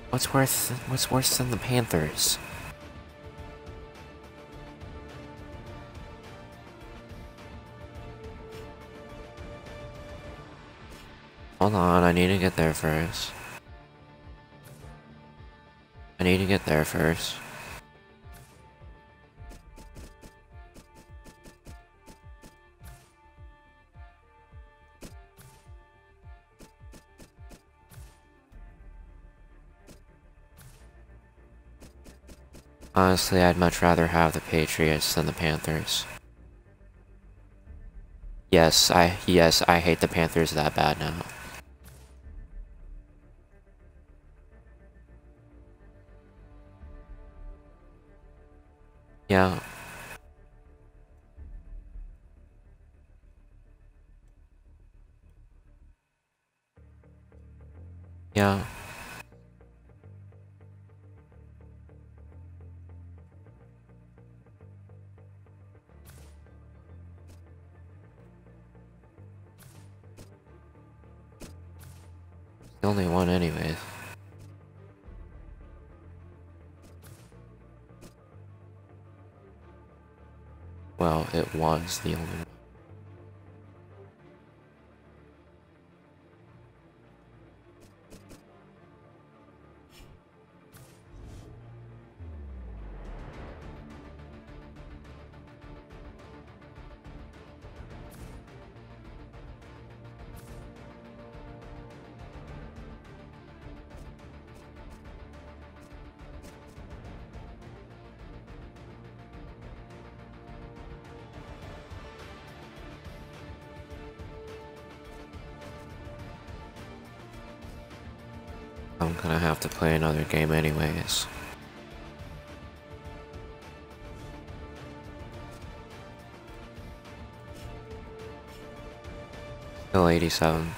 What's worse than the Panthers? Hold on, I need to get there first. Honestly, I'd much rather have the Patriots than the Panthers. Yes, I hate the Panthers that bad now. Yeah. Yeah. The only one anyways. Well, it was the only one. I'm gonna have to play another game anyways. Still 87.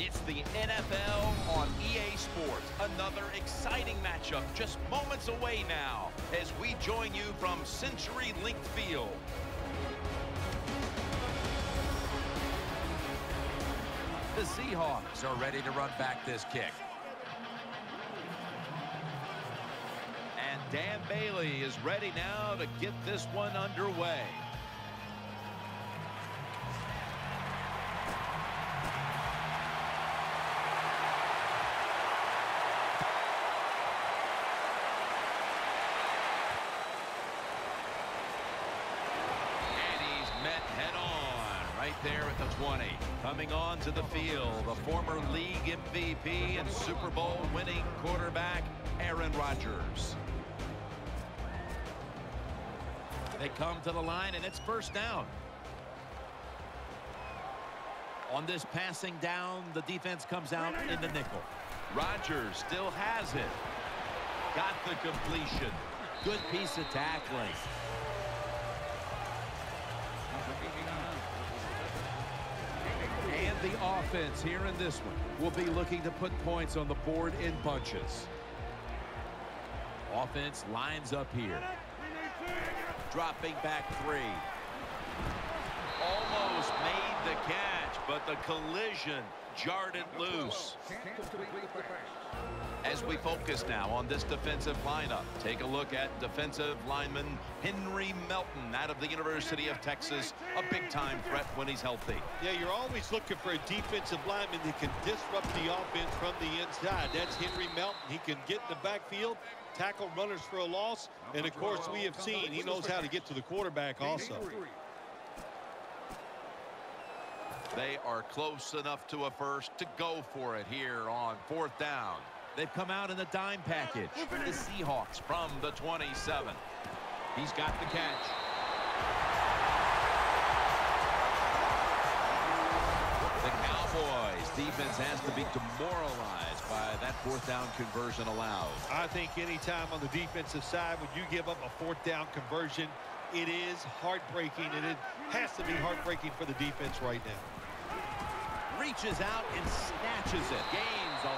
It's the NFL on EA Sports. Another exciting matchup just moments away now as we join you from Century Link Field. The Seahawks are ready to run back this kick. And Dan Bailey is ready now to get this one underway. There at the 20. Coming on to the field, the former league MVP and Super Bowl winning quarterback, Aaron Rodgers. They come to the line, and it's first down. On this passing down, the defense comes out in the nickel. Rodgers still has it. Got the completion. Good piece of tackling. And the offense here in this one will be looking to put points on the board in bunches. Offense lines up here. Dropping back 3. Almost made the catch, but the collision jarred it loose. As we focus now on this defensive lineup, take a look at defensive lineman Henry Melton out of the University of Texas, a big-time threat when he's healthy. Yeah, you're always looking for a defensive lineman that can disrupt the offense from the inside. That's Henry Melton. He can get in the backfield, tackle runners for a loss, and of course we have seen he knows how to get to the quarterback also. They are close enough to a first to go for it here on 4th down. They've come out in the dime package. The Seahawks from the 27. He's got the catch. The Cowboys defense has to be demoralized by that 4th down conversion allowed. I think anytime on the defensive side when you give up a 4th down conversion, it is heartbreaking, and it has to be heartbreaking for the defense right now. Reaches out and snatches it. Gains 11.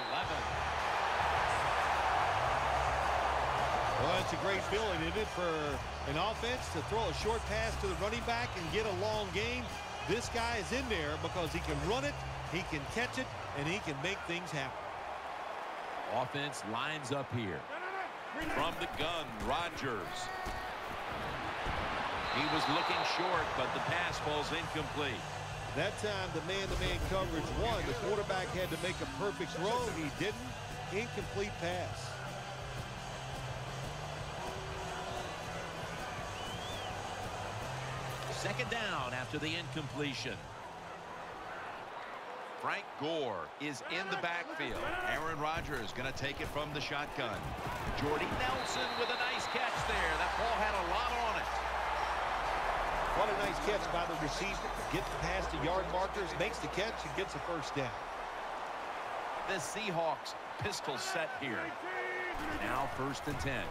Well, it's a great feeling, isn't it, for an offense to throw a short pass to the running back and get a long gain. This guy is in there because he can run it, he can catch it, and he can make things happen. Offense lines up here. From the gun, Rodgers. He was looking short, but the pass falls incomplete. That time, the man-to-man coverage won. The quarterback had to make a perfect throw. He didn't. Incomplete pass. Second down after the incompletion. Frank Gore is in the backfield. Aaron Rodgers going to take it from the shotgun. Jordy Nelson with a nice catch there. That ball had a lot on it. What a nice catch by the receiver. Gets past the yard markers, makes the catch, and gets a first down. The Seahawks pistol set here. Now 1st and 10.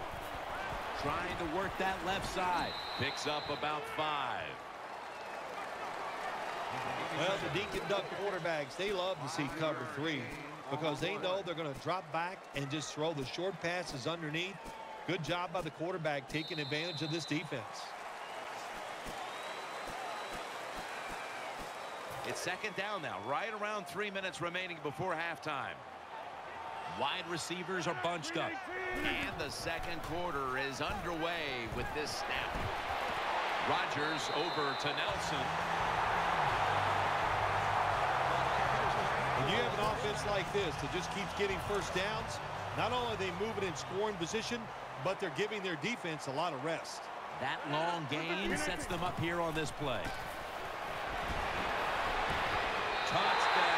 Trying to work that left side. Picks up about 5. Well, the Dink and Duck quarterbacks, they love to see cover 3 because they know they're going to drop back and just throw the short passes underneath. Good job by the quarterback taking advantage of this defense. It's second down now, right around 3 minutes remaining before halftime. Wide receivers are bunched up. And the second quarter is underway with this snap. Rodgers over to Nelson. When you have an offense like this that just keeps getting first downs, not only are they moving in scoring position, but they're giving their defense a lot of rest. That long gain sets them up here on this play. Touchdown.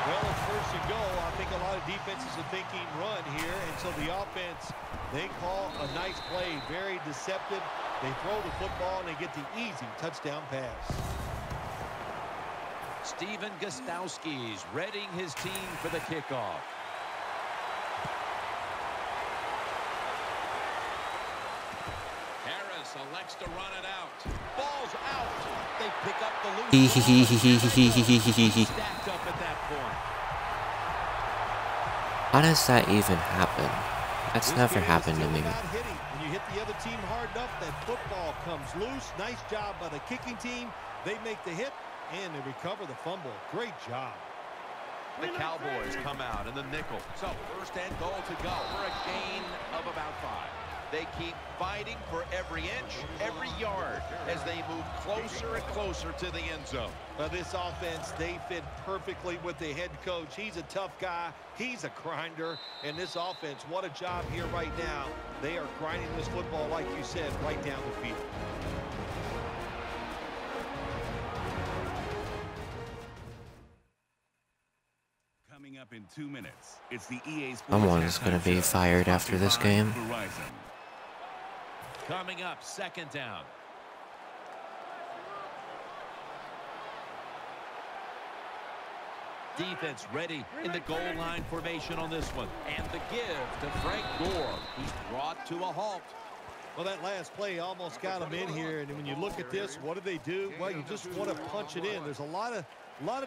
Well, it's first and goal. I think a lot of defenses are thinking run here, and so the offense, they call a nice play, very deceptive. They throw the football, and they get the easy touchdown pass. Steven Gostowski's readying his team for the kickoff. Harris selects to run it out. Ball's out. They pick up the loose ball. Stacked up at that point. How does that even happen? That's never happened to me. When you hit the other team hard enough, that football comes loose. Nice job by the kicking team. They make the hit, and they recover the fumble. Great job. The Cowboys come out in the nickel. So first and goal to go for a gain of about 5. They keep fighting for every inch, every yard as they move closer and closer to the end zone. This offense, they fit perfectly with the head coach. He's a tough guy. He's a grinder. And this offense, what a job here right now. They are grinding this football, like you said, right down the field. Coming up in 2 minutes, it's the EA Sports. Someone is going to be fired after this game. Coming up, second down. Defense ready in the goal line formation on this one. And the give to Frank Gore. He's brought to a halt. Well, that last play almost got him in here. And when you look at this, what do? Well, you just want to punch it in. There's a lot of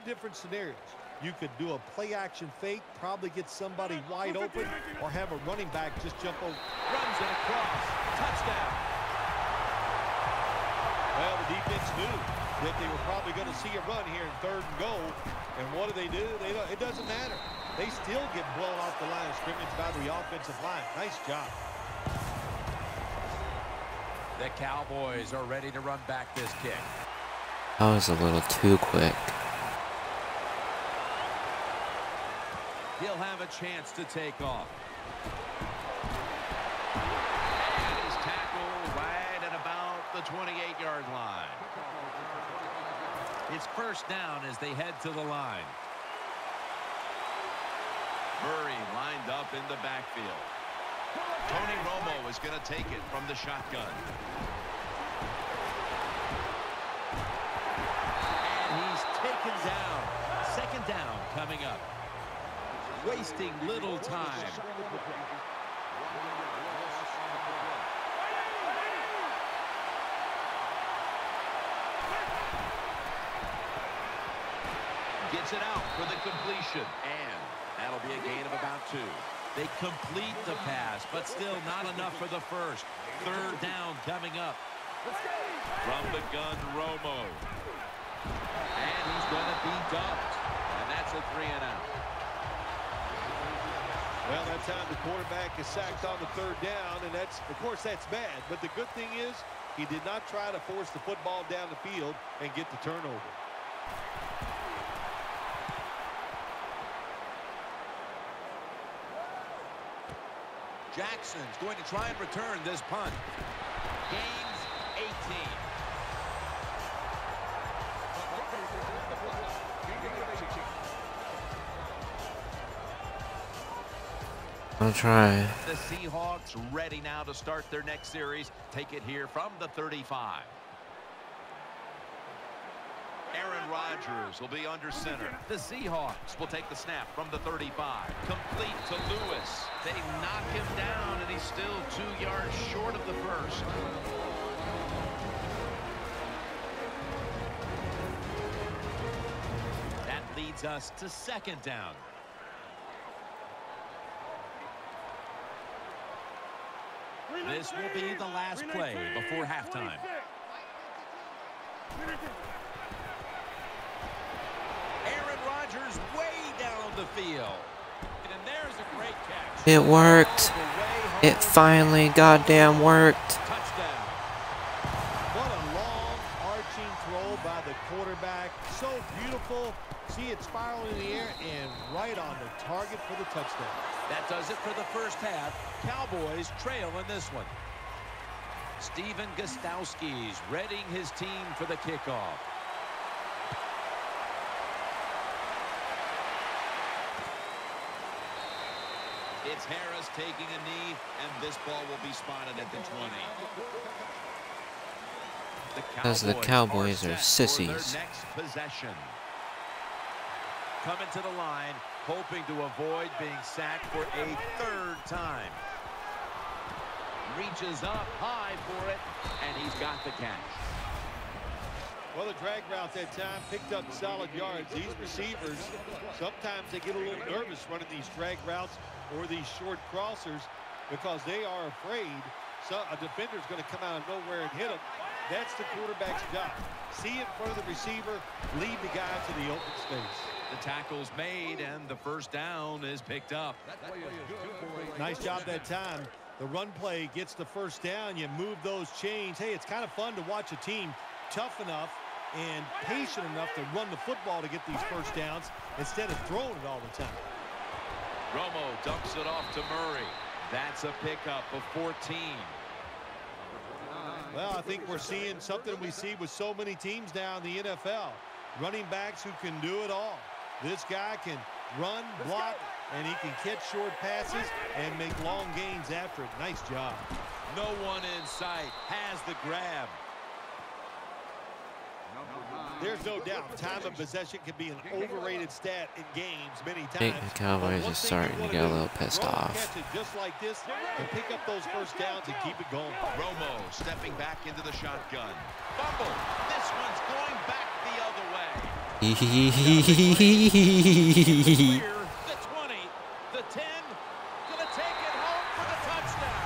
different scenarios. You could do a play-action fake, probably get somebody wide open, or have a running back just jump over. Runs it across. Touchdown. Well, the defense knew that they were probably going to see a run here in 3rd and goal. And what do? It doesn't matter. They still get blown off the line of scrimmage by the offensive line. Nice job. The Cowboys are ready to run back this kick. That was a little too quick. He'll have a chance to take off. And he's tackled right at about the 28-yard line. It's first down as they head to the line. Murray lined up in the backfield. Tony Romo is going to take it from the shotgun. And he's taken down. Second down coming up. Wasting little time. Gets it out for the completion. And that'll be a gain of about 2. They complete the pass, but still not enough for the first. Third down coming up. From the gun, Romo. And he's going to be dumped. And that's a 3-and-out. Well, that time the quarterback is sacked on the 3rd down, and of course, that's bad. But the good thing is he did not try to force the football down the field and get the turnover. Jackson's going to try and return this punt. Gains 18. I'll try. The Seahawks ready now to start their next series. Take it here from the 35. Aaron Rodgers will be under center. The Seahawks will take the snap from the 35. Complete to Lewis. They knock him down, and he's still 2 yards short of the first. That leads us to second down. This will be the last play before halftime. Aaron Rodgers way down the field. And there's a great catch. It worked. It finally goddamn worked. Touchdown. What a long arching throw by the quarterback. So beautiful. See it spiral in the air and right on the target for the touchdown. That does it for the first half. Cowboys trail in this one. Steven Gostowski's readying his team for the kickoff. It's Harris taking a knee, and this ball will be spotted at the 20. Because the Cowboys are set for sissies. their next possession. Coming to the line, hoping to avoid being sacked for a 3rd time. Reaches up high for it, and he's got the catch. Well, the drag route that time picked up solid yards. These receivers, sometimes they get a little nervous running these drag routes or these short crossers because they are afraid a defender's going to come out of nowhere and hit them. That's the quarterback's job. See in front of the receiver, lead the guy to the open space. The tackle's made, and the first down is picked up. Nice job that time. The run play gets the first down. You move those chains. Hey, it's kind of fun to watch a team tough enough and patient enough to run the football to get these first downs instead of throwing it all the time. Romo dumps it off to Murray. That's a pickup of 14. Well, I think we're seeing something we see with so many teams now in the NFL. Running backs who can do it all. This guy can run, block, and he can catch short passes and make long gains after it. Nice job. No one in sight. Has the grab. There's no doubt time of possession can be an overrated stat in games many I think times. the Cowboys are starting to get a little pissed off. Just like this, and pick up those first downs and keep it going. Romo stepping back into the shotgun. Fumble. This one's going back the other way. The 20, the 10, gonna take it home for the touchdown.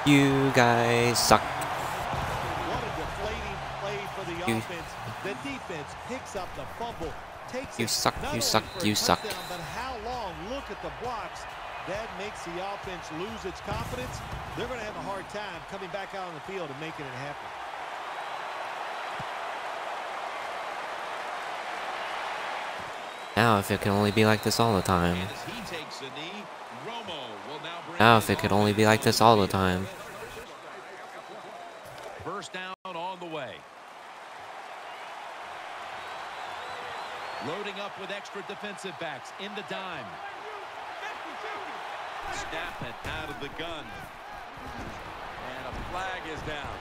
You guys suck. What a deflating play for the offense. The defense picks up the fumble, takes You it suck, not you only suck, for a you suck. touchdown, but how long? Look at the blocks. That makes the offense lose its confidence. They're going to have a hard time coming back out on the field and making it happen. Now if it can only be like this all the time. And as he takes a knee, Romo will now bring Now if it could only be like this all the time. First down on the way. Loading up with extra defensive backs in the dime. Snap it out of the gun. And a flag is down.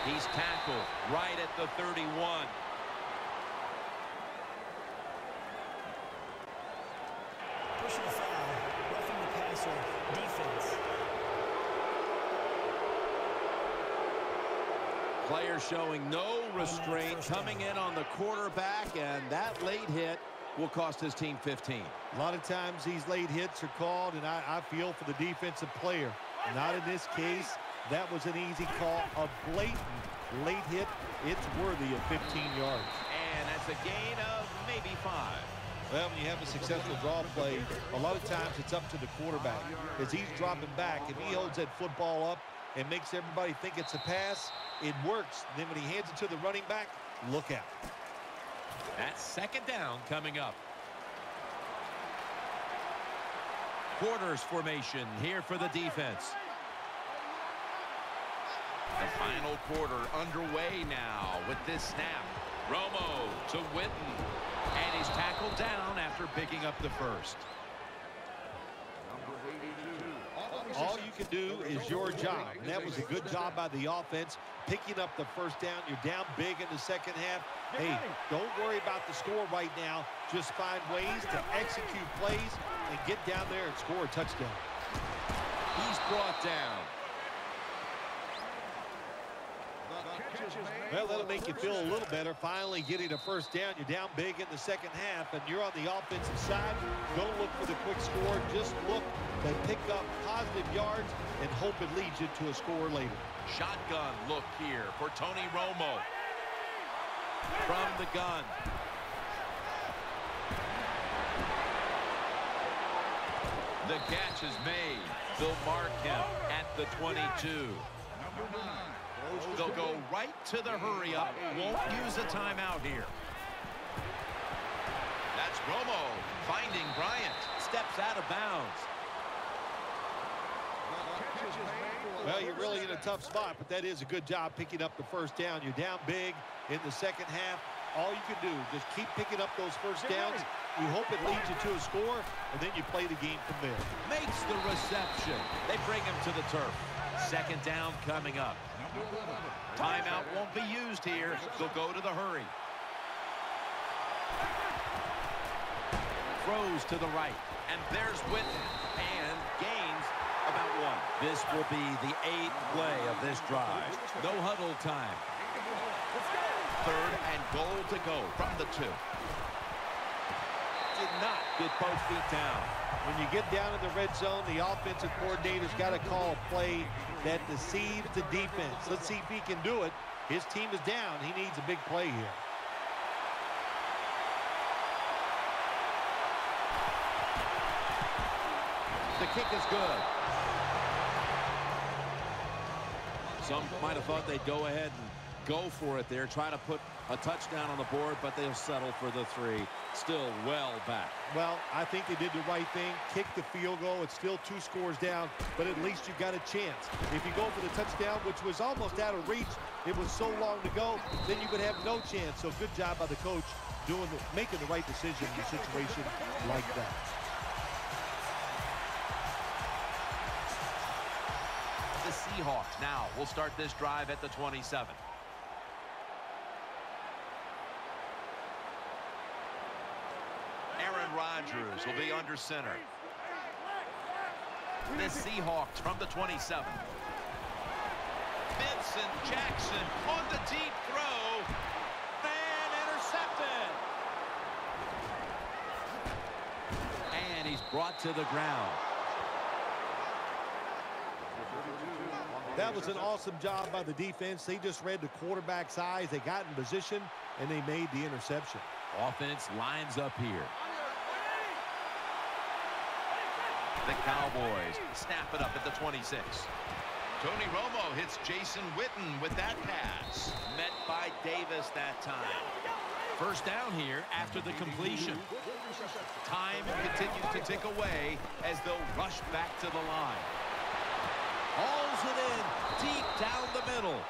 He's tackled right at the 31. Personal foul, roughing the passer, defense. Player showing no restraint, coming in on the quarterback, and that late hit will cost his team 15. A lot of times these late hits are called, and I feel for the defensive player. Not in this case. That was an easy call. A blatant late hit. It's worthy of 15 yards. And that's a gain of maybe 5. Well, when you have a successful draw play, a lot of times it's up to the quarterback. As he's dropping back, if he holds that football up and makes everybody think it's a pass, it works. Then when he hands it to the running back, look out. That's second down coming up. Quarters formation here for the defense. The final quarter underway now with this snap. Romo to Witten. And he's tackled down after picking up the first. All you can do is your job. And that was a good job by the offense, picking up the first down. You're down big in the second half. Hey, don't worry about the score right now. Just find ways to execute plays and get down there and score a touchdown. He's brought down. Well, that'll make you feel a little better. Finally getting a first down. You're down big in the second half, and you're on the offensive side. Don't look for the quick score. Just look to pick up positive yards and hope it leads you to a score later. Shotgun look here for Tony Romo. From the gun. The catch is made. They'll mark him at the 22. They'll go right to the hurry up. Won't use a timeout here. That's Romo finding Bryant. Steps out of bounds. Well, you're really in a tough spot, but that is a good job picking up the first down. You're down big in the second half. All you can do, just keep picking up those first downs. You hope it leads you to a score, and then you play the game from there. Makes the reception. They bring him to the turf. Second down coming up. Timeout won't be used here. They'll go to the hurry. Throws to the right. And there's Witten. And gains about 1. This will be the 8th play of this drive. No huddle time. 3rd and goal to go from the 2. Did not get both feet down. When you get down in the red zone, the offensive coordinator's got to call a play that deceives the defense. Let's see if he can do it. His team is down. He needs a big play here. The kick is good. Some might have thought they'd go ahead and go for it there, try to put a touchdown on the board, but they'll settle for the 3. Still well back. Well, I think they did the right thing. Kick the field goal. It's still 2 scores down, but at least you got a chance. If you go for the touchdown, which was almost out of reach, it was so long to go, then you would have no chance. So good job by the coach making the right decision in a situation like that. The Seahawks now will start this drive at the 27. Aaron Rodgers will be under center. The Seahawks from the 27. Vincent Jackson on the deep throw. And intercepted. And he's brought to the ground. That was an awesome job by the defense. They just read the quarterback's eyes. They got in position, and they made the interception. Offense lines up here. The Cowboys snap it up at the 26. Tony Romo hits Jason Witten with that pass. Met by Davis that time. First down here after the completion. Time continues to tick away as they'll rush back to the line. Hauls it in deep down the middle.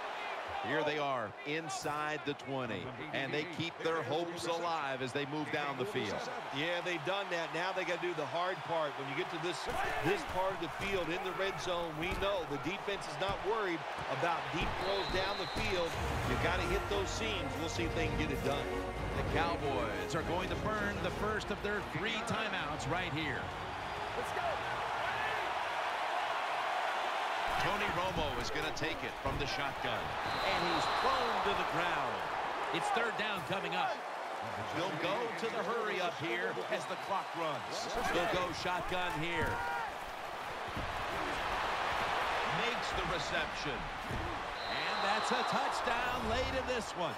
Here they are inside the 20, and they keep their hopes alive as they move down the field. Yeah, they've done that. Now they got to do the hard part. When you get to this part of the field in the red zone, we know the defense is not worried about deep throws down the field. You got to hit those seams. We'll see if they can get it done. The Cowboys are going to burn the first of their 3 timeouts right here. Let's go. Tony Romo is going to take it from the shotgun. And he's thrown to the ground. It's 3rd down coming up. They'll go to the hurry up here as the clock runs. They'll go shotgun here. Makes the reception. And that's a touchdown late in this one.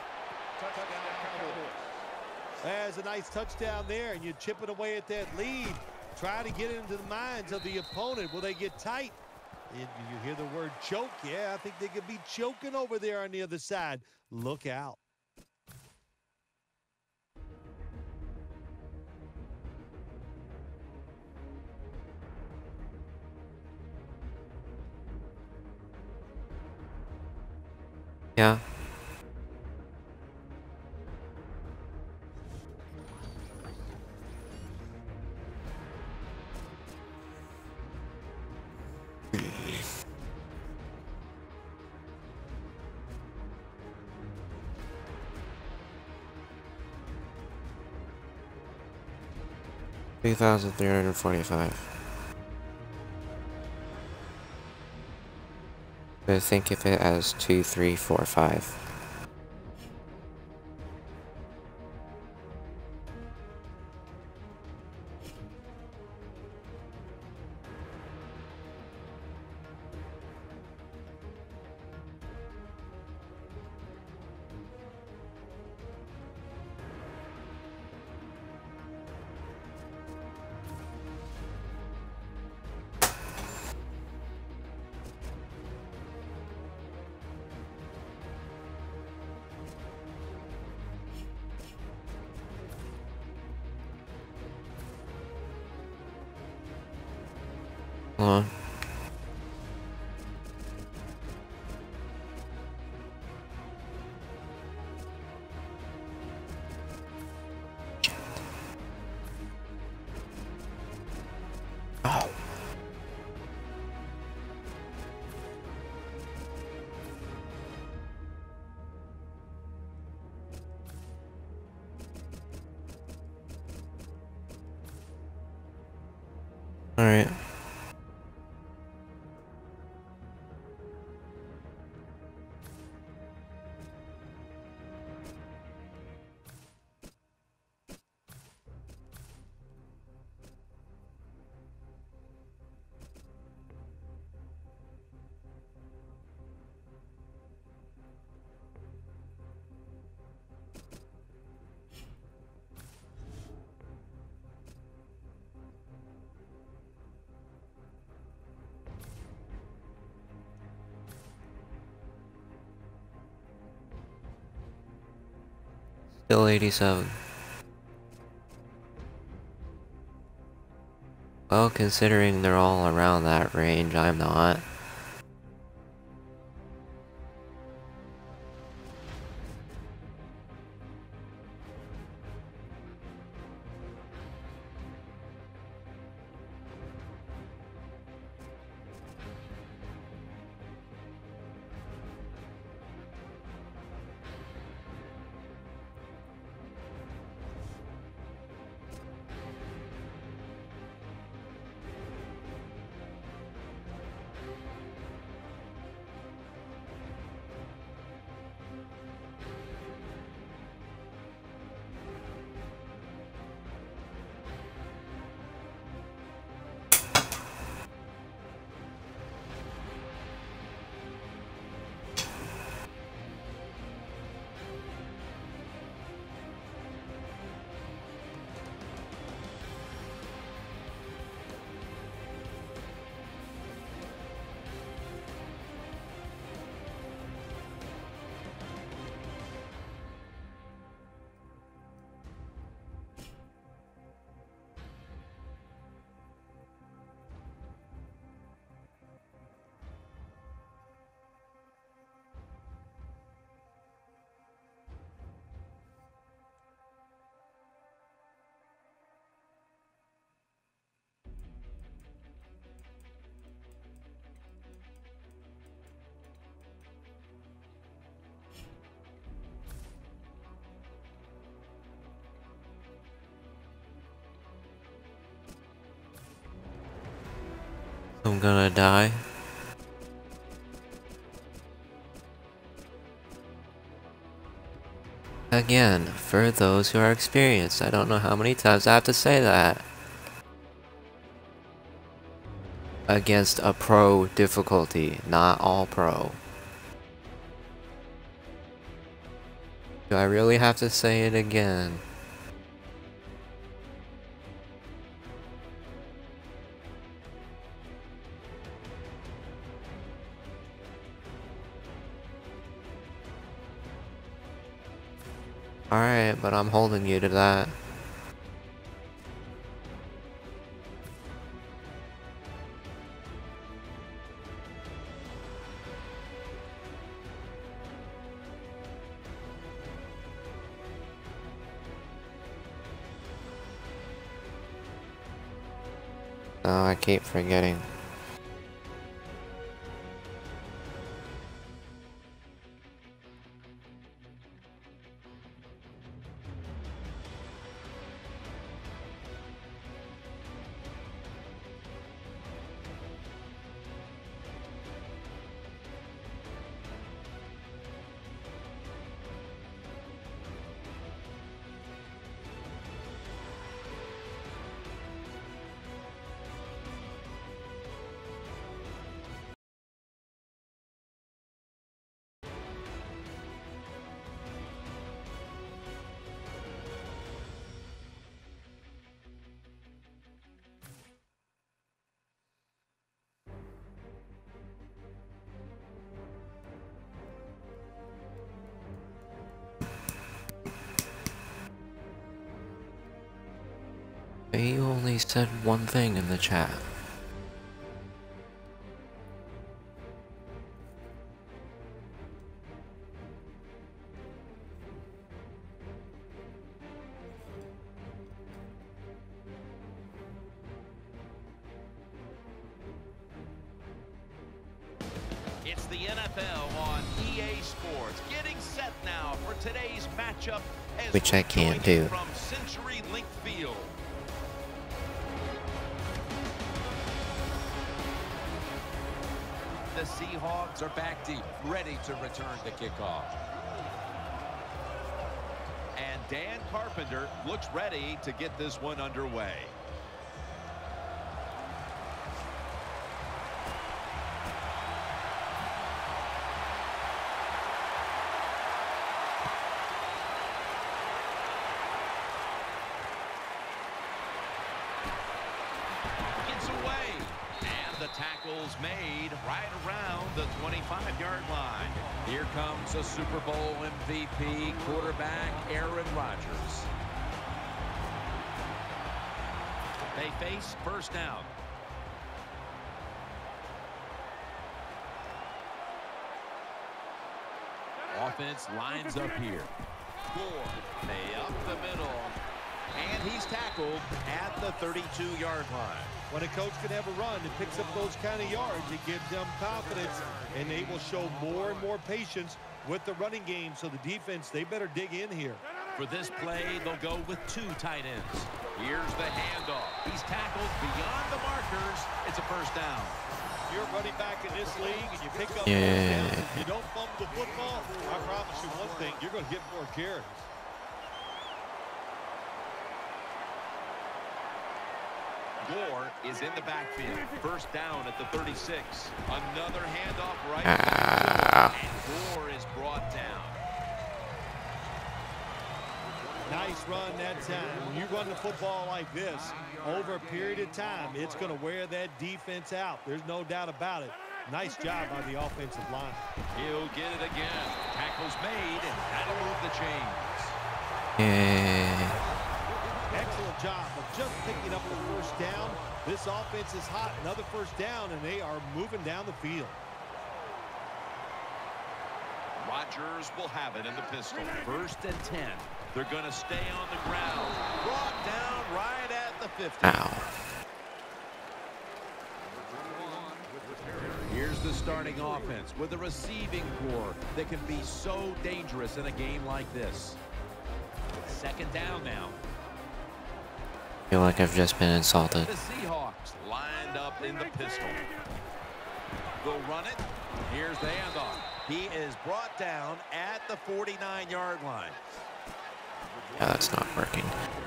There's a nice touchdown there, and you're chipping away at that lead. Try to get it into the minds of the opponent. Will they get tight? You hear the word choke? Yeah, I think they could be choking over there on the other side. Look out. Yeah. $2,345. But think of it as 2,345. Hold on. Oh. All right. Still 87. Well, considering they're all around that range, I'm not. I'm gonna die. Again, for those who are experienced, I don't know how many times I have to say that. Against a pro difficulty, not all pro. Do I really have to say it again? Alright, but I'm holding you to that. Oh, I keep forgetting. You only said one thing in the chat. It's the NFL on EA Sports, getting set now for today's matchup as Which I can't join you do. from Century Link Field. The Seahawks are back deep, ready to return the kickoff. And Dan Carpenter looks ready to get this one underway. Gets away. And the tackle tackles made right around the 25-yard line. Here comes a Super Bowl MVP quarterback, Aaron Rodgers. They face first down. Offense lines up here. Gore, they up the middle. And he's tackled at the 32-yard line. When a coach can have a run that picks up those kind of yards, it gives them confidence, and they will show more and more patience with the running game. So the defense, they better dig in here. For this play, they'll go with 2 tight ends. Here's the handoff. He's tackled beyond the markers. It's a first down. You're running back in this league, and you pick up first downs. If you don't fumble the football, I promise you one thing, you're going to get more carries. Gore is in the backfield. First down at the 36. Another handoff right and Gore is brought down. Nice run that time. When you run the football like this, over a period of time, it's going to wear that defense out. There's no doubt about it. Nice job by the offensive line. He'll get it again. Tackles made, and that'll move the chains. Excellent job of just picking up the first down. This offense is hot. Another first down, and they are moving down the field. Rodgers will have it in the pistol. First and 10. They're going to stay on the ground. Brought down right at the 50. Ow. Here's the starting offense with a receiving core that can be so dangerous in a game like this. Second down now. I feel like I've just been insulted. The Seahawks lined up in the pistol. They'll run it. Here's the handoff. He is brought down at the 49-yard line. Yeah, that's not working.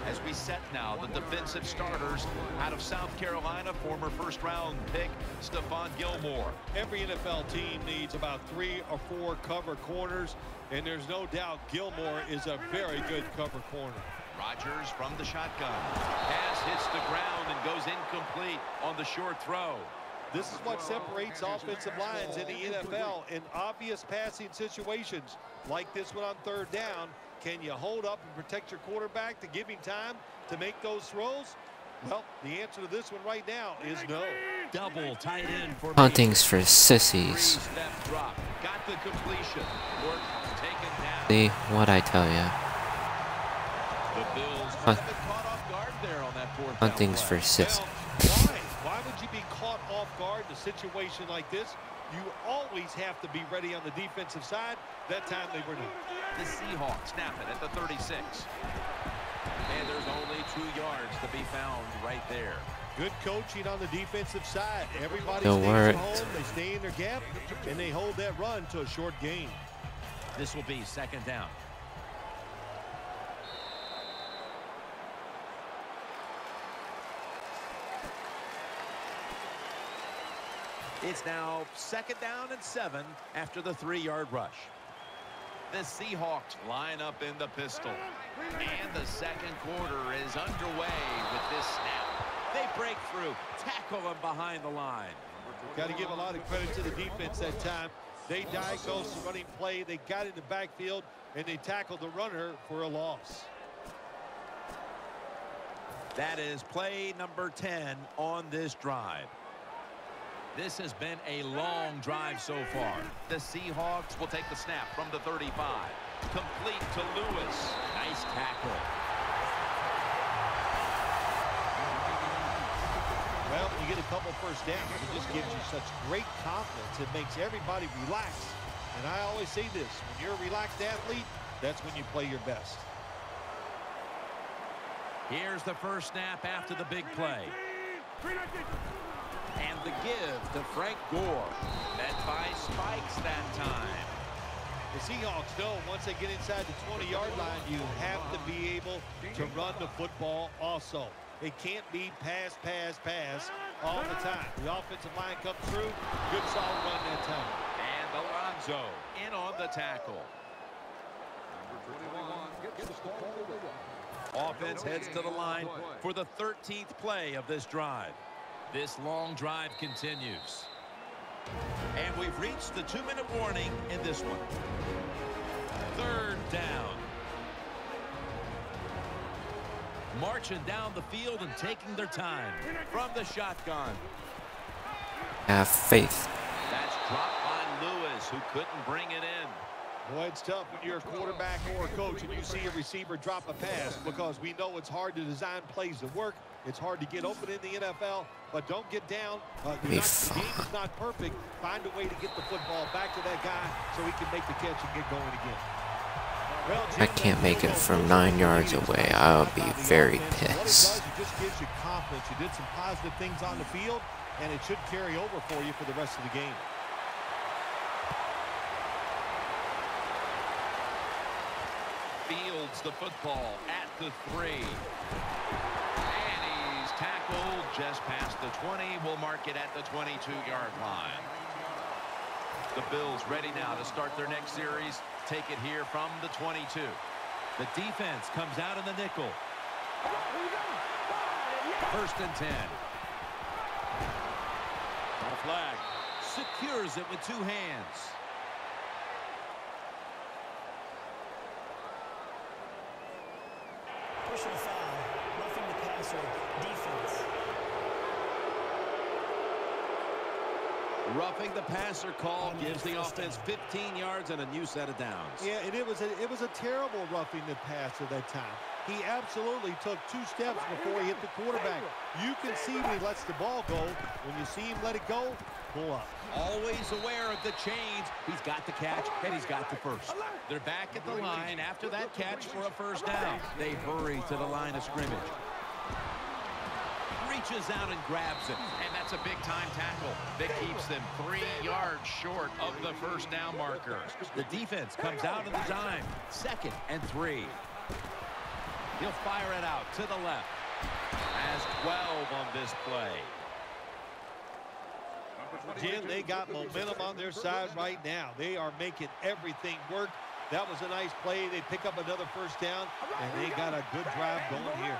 As we set now the defensive starters out of South Carolina, former first-round pick Stephon Gilmore. Every NFL team needs about 3 or 4 cover corners, and there's no doubt Gilmore is a very good cover corner. Rodgers from the shotgun. Pass hits the ground and goes incomplete on the short throw. This is what separates offensive lines in the NFL. In obvious passing situations like this one on third down, can you hold up and protect your quarterback to give him time to make those throws? Well, the answer to this one right now is no. Double tight end for Hunting's for sissies. Step drop. Got the completion. Work taken down. See what I tell ya. The Bills have been caught off guard there on that fourth down Hunting's play. for sissies. Well, why would you be caught off guard in a situation like this? You always have to be ready on the defensive side. That time they were not. The Seahawks snap it at the 36. And there's only 2 yards to be found right there. Good coaching on the defensive side. Everybody Still stays worked. at home. They stay in their gap, and they hold that run to a short gain. This will be second down. It's now second down and 7 after the 3-yard rush. The Seahawks line up in the pistol. And the second quarter is underway with this snap. They break through, tackle him behind the line. Got to give a lot of credit to the defense that time. They diagnosed the running play. They got in the backfield, and they tackled the runner for a loss. That is play number 10 on this drive. This has been a long drive so far. The Seahawks will take the snap from the 35. Complete to Lewis. Nice tackle. Well, you get a couple first downs. It just gives you such great confidence. It makes everybody relax. And I always say this, when you're a relaxed athlete, that's when you play your best. Here's the first snap after the big play. And the give to Frank Gore. Met by Spikes that time. The Seahawks know once they get inside the 20-yard line, you have to be able to run the football also. It can't be pass, pass, pass all the time. The offensive line comes through. Good solid run that time. And Alonzo in on the tackle. Offense heads to the line for the 13th play of this drive. This long drive continues. And we've reached the 2-minute warning in this one. 3rd down. Marching down the field and taking their time from the shotgun. Have faith. That's dropped by Lewis, who couldn't bring it in. Boy, it's tough when you're a quarterback or a coach and you see a receiver drop a pass, because we know it's hard to design plays that work. It's hard to get open in the NFL, but don't get down. The game is not perfect. Find a way to get the football back to that guy so he can make the catch and get going again. Well, Jim, I can't make it from 9 yards away. I'll be very pissed. It just gives you confidence. You did some positive things on the field, and it should carry over for you for the rest of the game. Fields the football at the 3. And he's tackled just past the 20. We'll mark it at the 22-yard line. The Bills ready now to start their next series. Take it here from the 22. The defense comes out in the nickel. 1st and 10. On a flag. Secures it with 2 hands. Pushing a foul, roughing the passer, defense. Roughing the passer call gives the offense 15 yards and a new set of downs. Yeah, and it was a terrible roughing the passer that time. He absolutely took 2 steps before he hit the quarterback. You can see when he lets the ball go. When you see him let it go, pull up. Always aware of the chains. He's got the catch, and he's got the first. They're back at the line after that catch for a 1st down. They hurry to the line of scrimmage. Reaches out and grabs it, and that's a big-time tackle that keeps them 3 yards short of the 1st down marker. The defense comes out of the dime. 2nd and 3. He'll fire it out to the left. Has 12 on this play. Jim, they got momentum on their side right now. They are making everything work. That was a nice play. They pick up another 1st down, and they got a good drive going here.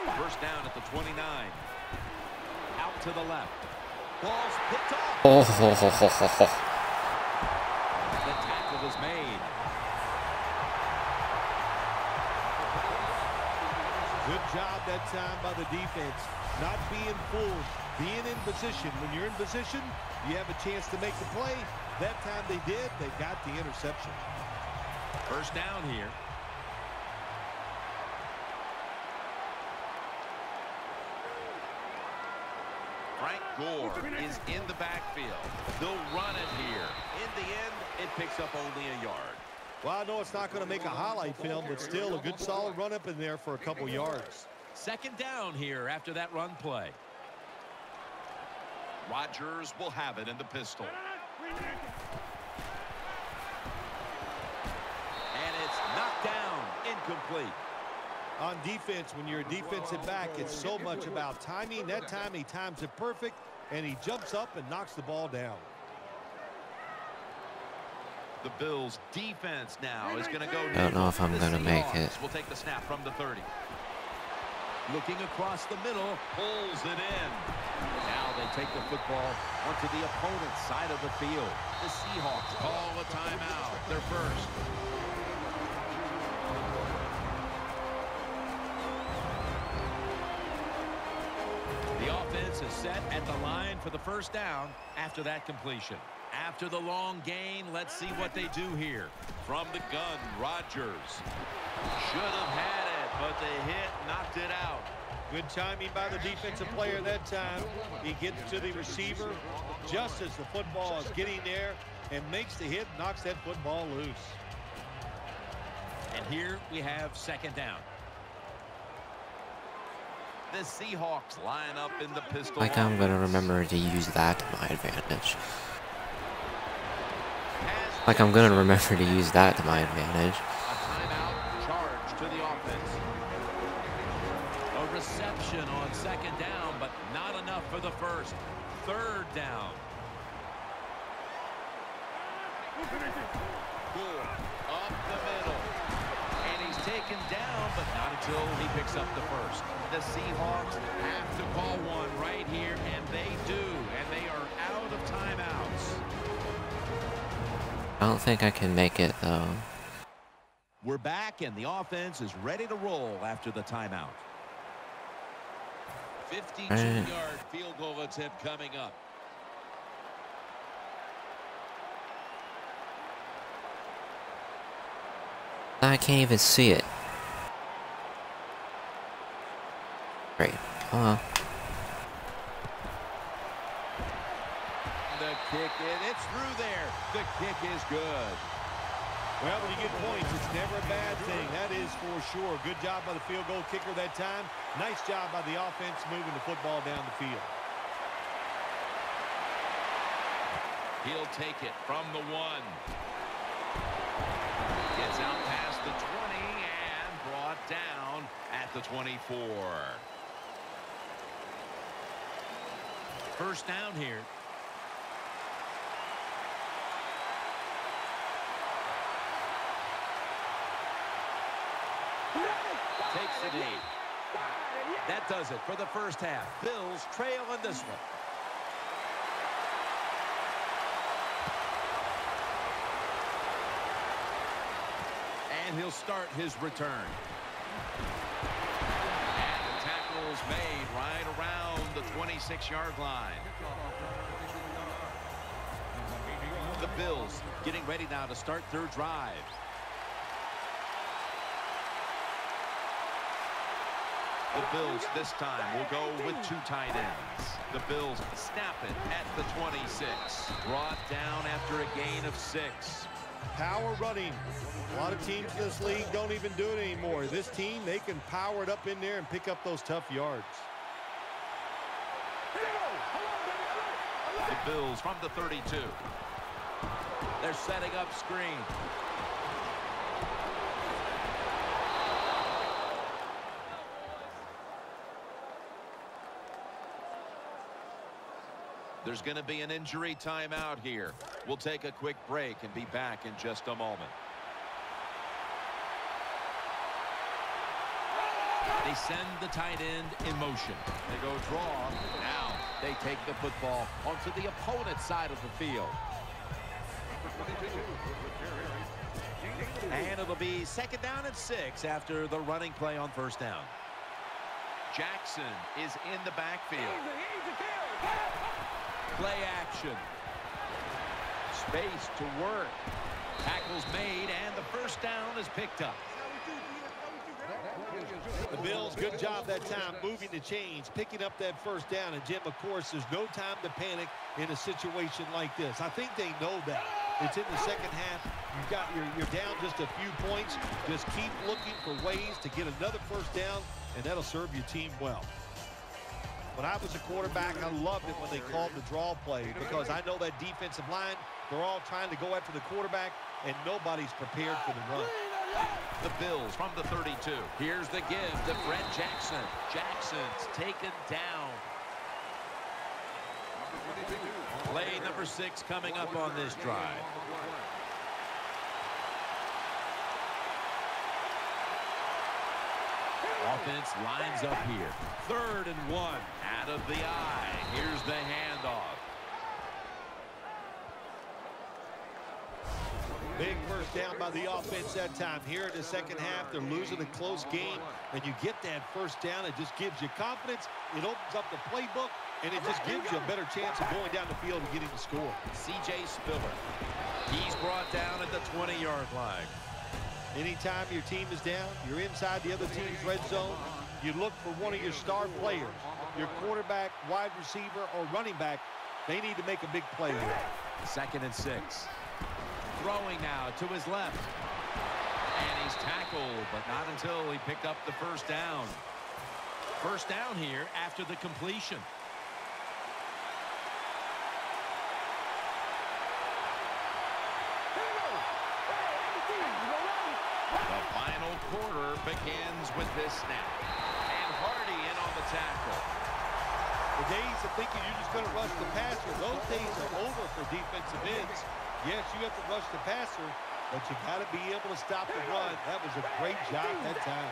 1st down at the 29. Out to the left. Ball's picked off. Oh, The tackle is made. Good job that time by the defense. Not being fooled. Being in position. When you're in position, you have a chance to make the play. That time they did. They got the interception. 1st down here. Frank Gore is in the backfield. They'll run it here. In the end, it picks up only a yard. Well, I know it's not going to make a highlight film, but still a good solid run up in there for a couple yards. 2nd down here after that run play. Rodgers will have it in the pistol. And it's knocked down, incomplete. On defense, when you're a defensive back, it's so much about timing. That time he times it perfect, and he jumps up and knocks the ball down. The Bills defense now is going to go. I don't know if I'm going to make it. We'll take the snap from the 30. Looking across the middle, pulls it in. Now they take the football onto the opponent's side of the field. The Seahawks call a timeout. Their first. The offense is set at the line for the 1st down after that completion. After the long gain, let's see what they do here. From the gun, Rodgers. Should have had it, but the hit knocked it out. Good timing by the defensive player that time. He gets to the receiver just as the football is getting there and makes the hit, knocks that football loose. And here we have 2nd down. The Seahawks line up in the pistol. Like I'm going to remember to use that to my advantage. Like I'm going to remember to use that to my advantage. A timeout charge to the offense. A reception on 2nd down, but not enough for the 1st. 3rd down. Gore up the middle. And he's taken down, but not until he picks up the 1st. The Seahawks have to call one right here, and they do. And they are out of timeout. I don't think I can make it, though. We're back, and the offense is ready to roll after the timeout. 52-yard field goal attempt coming up. I can't even see it. Great. Oh well. The kick, it's through there. The kick is good. Well, when you get points, it's never a bad thing. That is for sure. Good job by the field goal kicker that time. Nice job by the offense moving the football down the field. He'll take it from the 1. Gets out past the 20 and brought down at the 24. First down here. Takes the knee. That does it for the first half. Bills trail in this one. And he'll start his return. And the tackle's made right around the 26-yard line. The Bills getting ready now to start their drive. The Bills this time will go with 2 tight ends. The Bills snap it at the 26. Brought down after a gain of 6. Power running. A lot of teams in this league don't even do it anymore. This team, they can power it up in there and pick up those tough yards. The Bills from the 32. They're setting up screen. There's going to be an injury timeout here. We'll take a quick break and be back in just a moment. They send the tight end in motion. They go draw. Now they take the football onto the opponent's side of the field. And it'll be 2nd down and 6 after the running play on 1st down. Jackson is in the backfield. Play action. Space to work. Tackles made, and the 1st down is picked up. The Bills, good job that time moving the chains, picking up that 1st down. And, Jim, of course, there's no time to panic in a situation like this. I think they know that. It's in the 2nd half. You're down just a few points. Just keep looking for ways to get another 1st down, and that'll serve your team well. When I was a quarterback, I loved it when they called the draw play because I know that defensive line, they're all trying to go after the quarterback, and nobody's prepared for the run. The Bills from the 32. Here's the give to Fred Jackson. Jackson's taken down. Play number 6 coming up on this drive. Offense lines up here. 3rd and 1. Out of the eye. Here's the handoff. Big 1st down by the offense that time. Here in the 2nd half, they're losing a close game, and you get that 1st down. It just gives you confidence. It opens up the playbook, and it just gives you a better chance of going down the field and getting the score. C.J. Spiller. He's brought down at the 20-yard line. Anytime your team is down, you're inside the other team's red zone, you look for one of your star players, your quarterback, wide receiver, or running back. They need to make a big play here. 2nd and 6. Throwing now to his left. And he's tackled, but not until he picked up the 1st down. 1st down here after the completion. The final quarter begins with this snap. And Hardy in on the tackle. The days of thinking you're just going to rush the passer, those days are over for defensive ends. Yes, you have to rush the passer, but you got to be able to stop the run. That was a great job that time.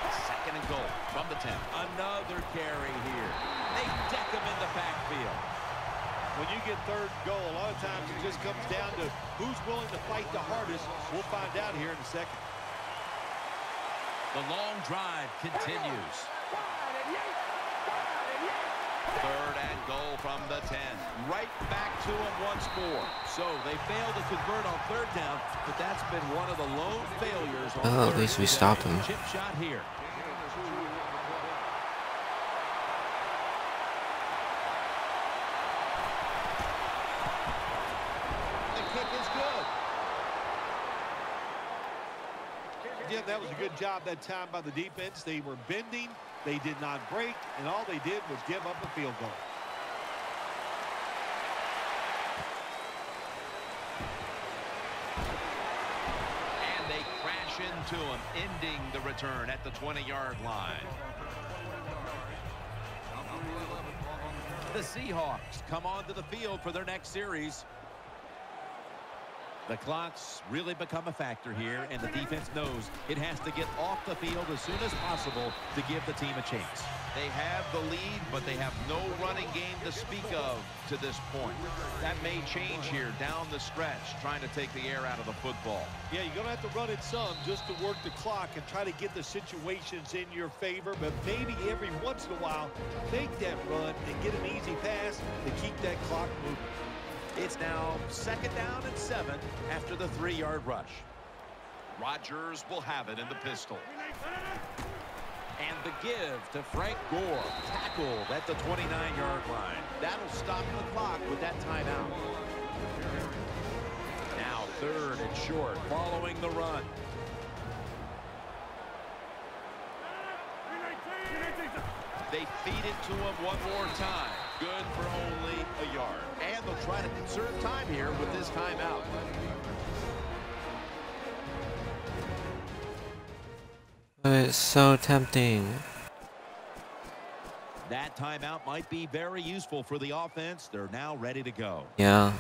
2nd and goal from the 10. Another carry here. They deck him in the backfield. when you get third and goal, a lot of times it just comes down to who's willing to fight the hardest. We'll find out here in a second. The long drive continues. Third and goal from the 10. Right back to him once more. So they failed to convert on third down, but that's been one of the lone failures on Oh, at least we stopped him. Chip shot here. The kick is good. Again, that was a good job that time by the defense. They were bending. They did not break, and all they did was give up a field goal. And they crash into him, ending the return at the 20-yard line. The Seahawks come onto the field for their next series. The clock's really become a factor here, and the defense knows it has to get off the field as soon as possible to give the team a chance. They have the lead, but they have no running game to speak of to this point. That may change here down the stretch, trying to take the air out of the football. Yeah, you're going to have to run it some just to work the clock and try to get the situations in your favor, but maybe every once in a while, make that run and get an easy pass to keep that clock moving. It's now 2nd down and 7 after the 3-yard rush. Rodgers will have it in the pistol. And the give to Frank Gore. Tackled at the 29-yard line. That'll stop the clock with that timeout. Now 3rd and short following the run. They feed it to him one more time. Good for only a yard. And they'll try to conserve time here with this timeout. It's so tempting. That timeout might be very useful for the offense. They're now ready to go. Yeah.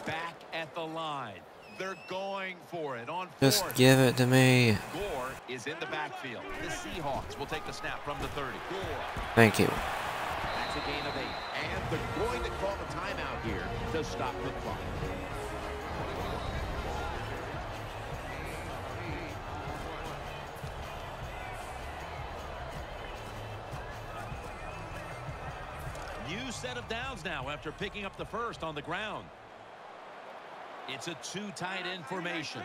Back at the line. They're going for it on 4th. Just give it to me. Gore is in the backfield. The Seahawks will take the snap from the 30. Gore. Thank you. That's a gain of 8. And they're going to call a timeout here to stop the clock. New set of downs now after picking up the first on the ground. It's a 2 tight end formation.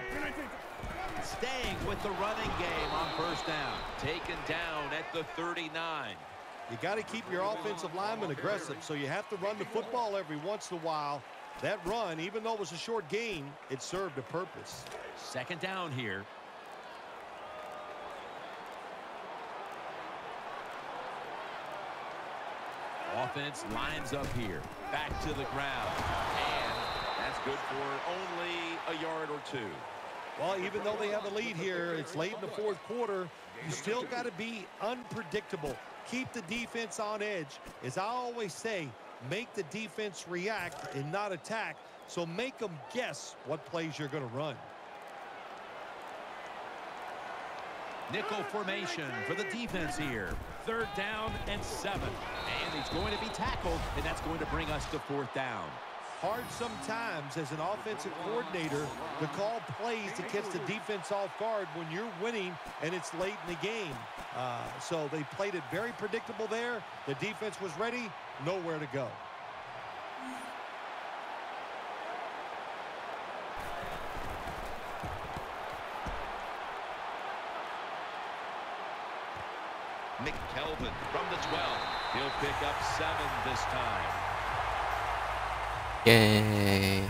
Staying with the running game on 1st down. Taken down at the 39. You got to keep your offensive lineman aggressive, so you have to run the football every once in a while. That run, even though it was a short gain, it served a purpose. 2nd down here. Offense lines up here. Back to the ground. And that's good for only a yard or 2. Well, even though they have a lead here, it's late in the 4th quarter. You still got to be unpredictable. Keep the defense on edge. As I always say, make the defense react and not attack. So make them guess what plays you're going to run. Nickel formation for the defense here. 3rd down and 7. And he's going to be tackled, and that's going to bring us to 4th down. Hard sometimes as an offensive coordinator to call plays to catch the defense off guard when you're winning and it's late in the game. So they played it very predictable there. The defense was ready, nowhere to go. McKelvin from the 12. He'll pick up 7 this time. Yay.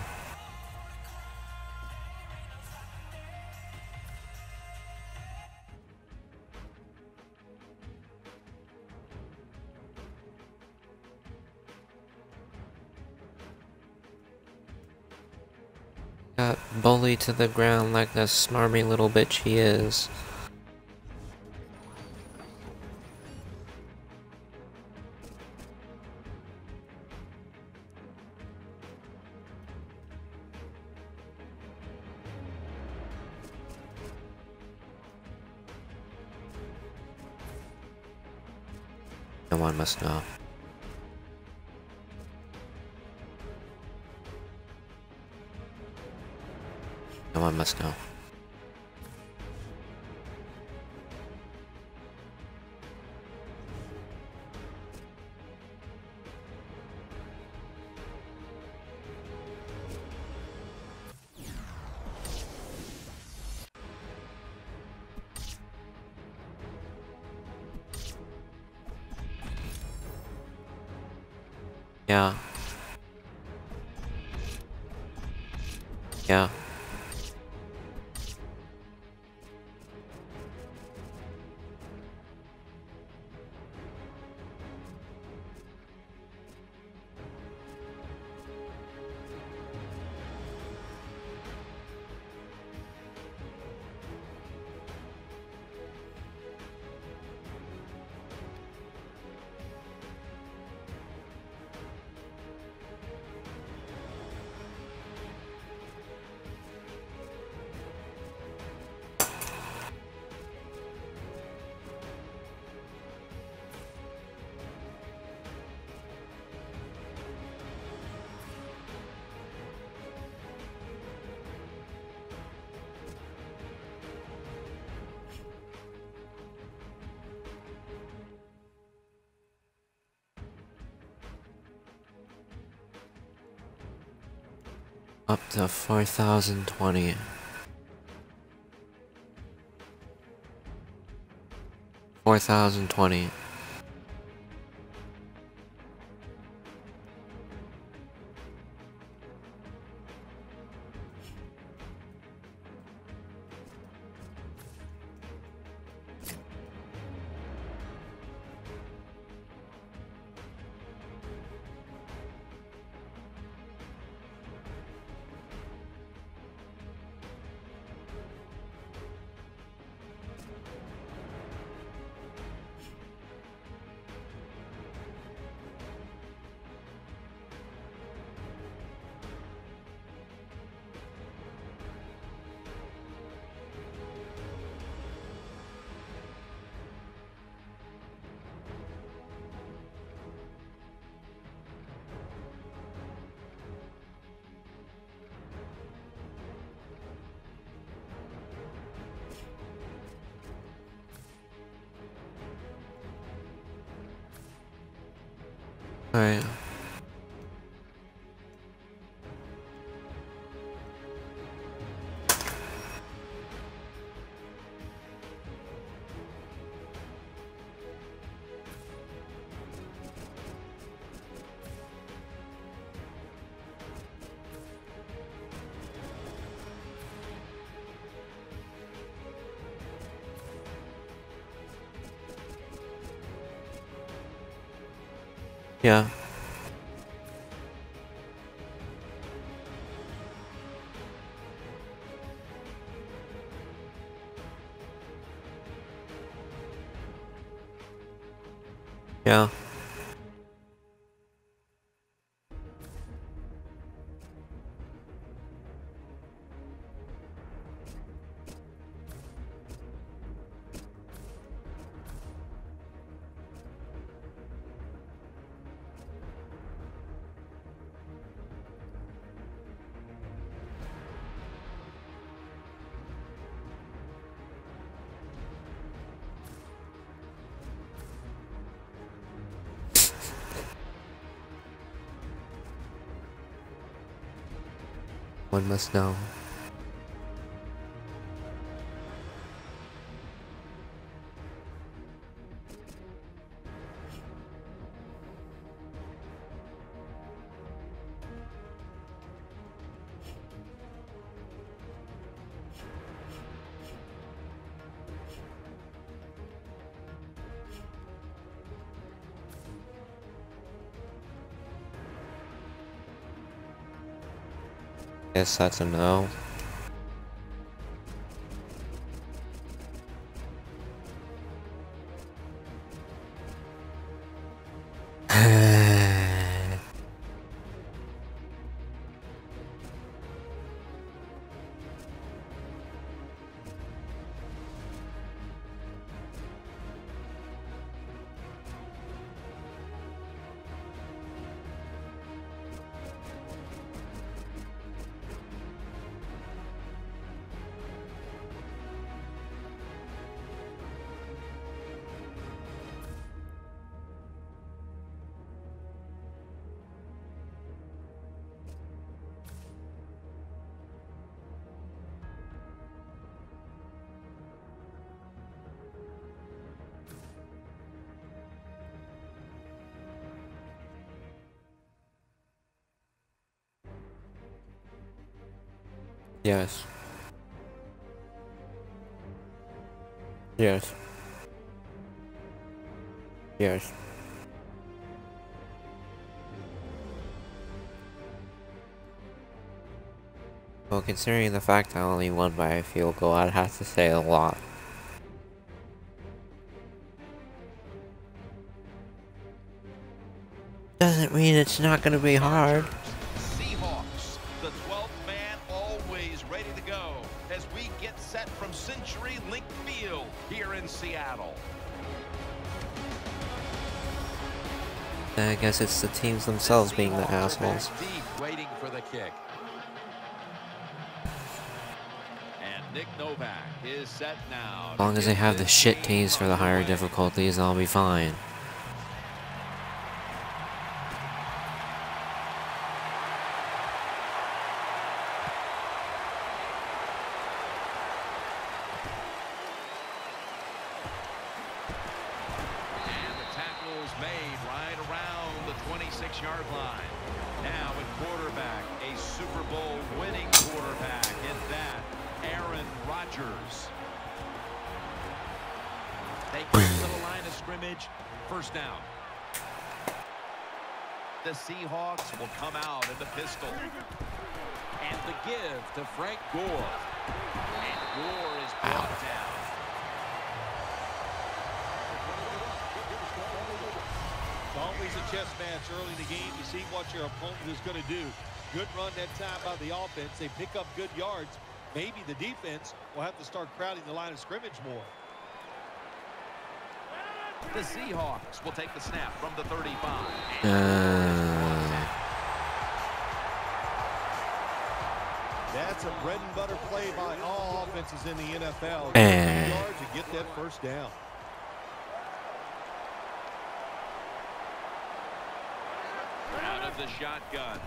Got bullied to the ground like the smarmy little bitch he is. No one must know. No one must know. Yeah. Yeah. Up to 4,020. 4,020. Alright. Yeah. Yeah. One must know. Guess that's a no. Yes. Yes. Yes. Well, considering the fact I only won by a field goal, I'd have to say a lot. Doesn't mean it's not gonna be hard. Seahawks, the 12th man always ready to go as we get set from Century Link Field here in Seattle. I guess it's the teams themselves being the assholes. Deep, waiting for the kick. And Nick Novak is set now. As long as they have the shit teams for the higher difficulties, I'll be fine. And the tackle's made right around the 26-yard line. Now at quarterback, a Super Bowl winning quarterback, and that, Aaron Rodgers. They get to the line of scrimmage, first down. The Seahawks will come out in the pistol. And the give to Frank Gore. And Gore is brought down. It's always a chess match early in the game. You see what your opponent is going to do. Good run that time by the offense. They pick up good yards. Maybe the defense will have to start crowding the line of scrimmage more. The Seahawks will take the snap from the 35. That's a bread and butter play by all offenses in the NFL. Yards to get that first down. Out of the shotgun.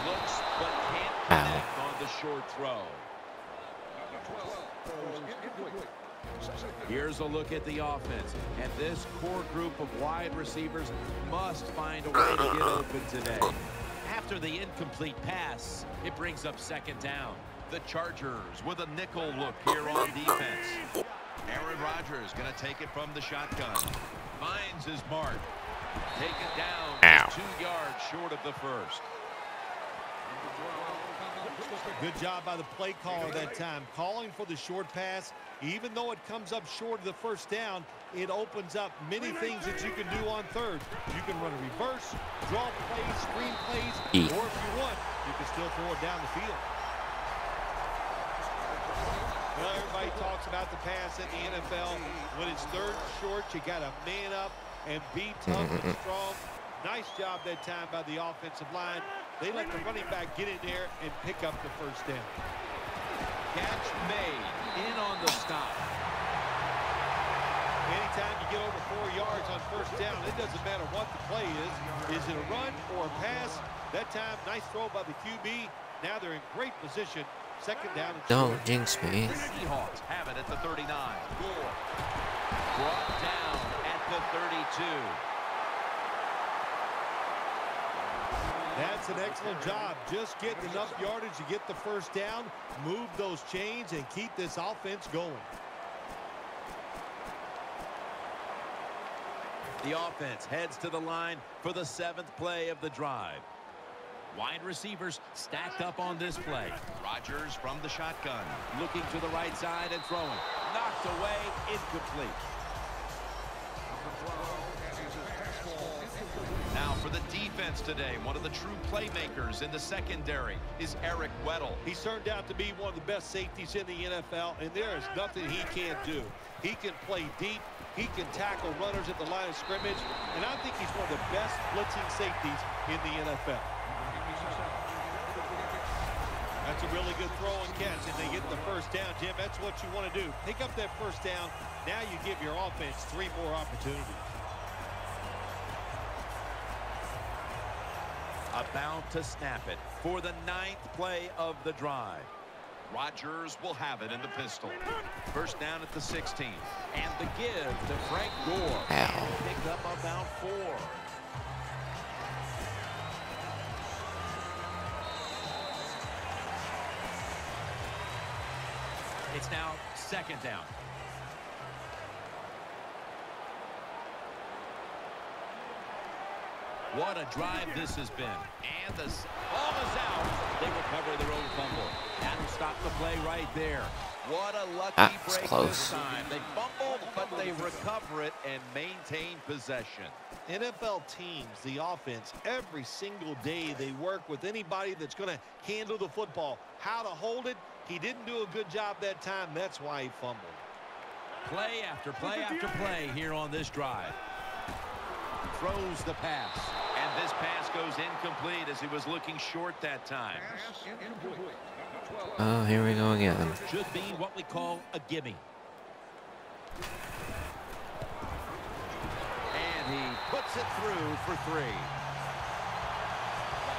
Looks but can't connect on the short throw. Here's a look at the offense. And this core group of wide receivers must find a way to get open today. After the incomplete pass, it brings up second down. The Chargers with a nickel look here on defense. Aaron Rodgers going to take it from the shotgun. Finds his mark. Taken down 2 yards short of the first. Good job by the play caller that time, calling for the short pass. Even though it comes up short of the first down, it opens up many things that you can do on third. You can run a reverse, draw plays, screen plays, or if you want, you can still throw it down the field. Well, everybody talks about the pass in the NFL. When it's third and short, you got to man up and be tough and strong. Nice job that time by the offensive line. They let the running back get in there and pick up the first down. Catch made. In on the stop. Anytime you get over 4 yards on first down, it doesn't matter what the play is. Is it a run or a pass? That time, nice throw by the QB. Now they're in great position. Second down and short. Don't jinx me. The Seahawks have it at the 39. Gore brought down at the 32. That's an excellent job. Just getting enough yardage to get the first down, move those chains, and keep this offense going. The offense heads to the line for the 7th play of the drive. Wide receivers stacked up on this play. Rodgers from the shotgun. Looking to the right side and throwing. Knocked away, incomplete. Now for the defense today, one of the true playmakers in the secondary is Eric Weddle. He's turned out to be one of the best safeties in the NFL, and there is nothing he can't do. He can play deep. He can tackle runners at the line of scrimmage, and I think he's one of the best blitzing safeties in the NFL. That's a really good throw and catch, and they get the first down. Jim, that's what you want to do. Pick up that first down. Now you give your offense 3 more opportunities. About to snap it for the 9th play of the drive. Rodgers will have it in the pistol. First down at the 16. And the give to Frank Gore. And picked up about 4. It's now second down. What a drive this has been. And the ball is out. They recover their own fumble. That'll stop the play right there. What a lucky break close. this time. They fumbled, but they recover it and maintain possession. NFL teams, the offense, every single day they work with anybody that's going to handle the football. How to hold it, he didn't do a good job that time. That's why he fumbled. Play after play after play here on this drive. Throws the pass. And this pass goes incomplete as he was looking short that time. Oh, here we go again. Should be what we call a gimme. And he puts it through for 3.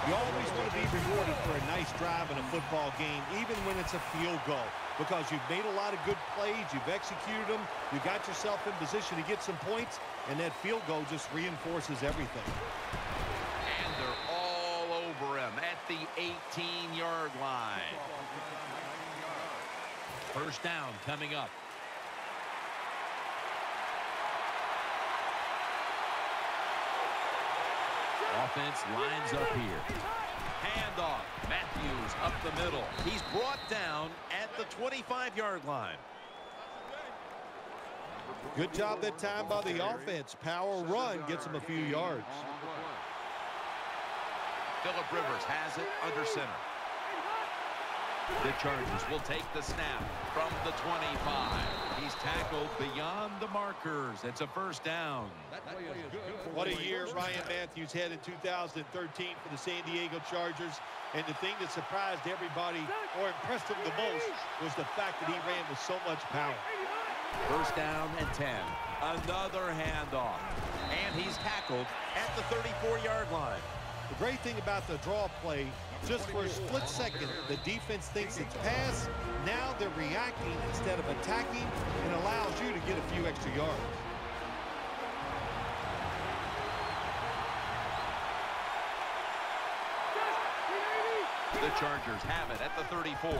You always want to be rewarded for a nice drive in a football game, even when it's a field goal, because you've made a lot of good plays, you've executed them, you got yourself in position to get some points, and that field goal just reinforces everything. And they're all over him at the 18-yard line. First down coming up. Offense lines up here. Handoff. Matthews up the middle. He's brought down at the 25-yard line. Good job that time by the offense. Power run gets him a few yards. Phillip Rivers has it under center. The Chargers will take the snap from the 25. He's tackled beyond the markers. It's a first down. What a year Ryan Matthews had in 2013 for the San Diego Chargers. And the thing that surprised everybody or impressed him the most was the fact that he ran with so much power. First down and 10. Another handoff. And he's tackled at the 34-yard line. The great thing about the draw play, just for a split second, the defense thinks it's pass. Now they're reacting instead of attacking, and allows you to get a few extra yards. The Chargers have it at the 34.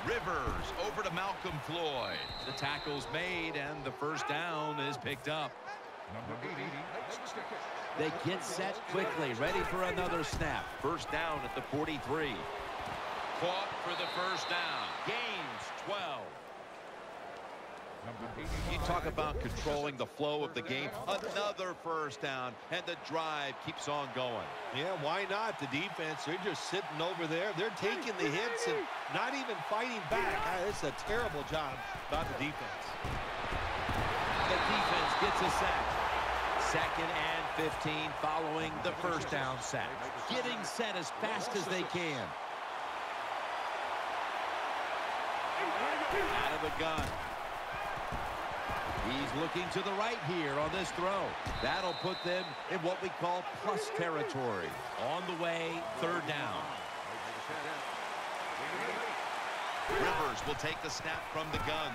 Rivers over to Malcolm Floyd. The tackle's made, and the first down is picked up. They get set quickly, ready for another snap. First down at the 43. Caught for the first down. Gains 12. You talk about controlling the flow of the game. Another first down, and the drive keeps on going. Yeah, why not? The defense, they're just sitting over there. They're taking the hits and not even fighting back. It's a terrible job by the defense. The defense gets a sack. Second and 15 following the first down sack. Getting set as fast as they can. Out of the gun. He's looking to the right here on this throw. That'll put them in what we call plus territory. On the way, third down. Rivers will take the snap from the gun.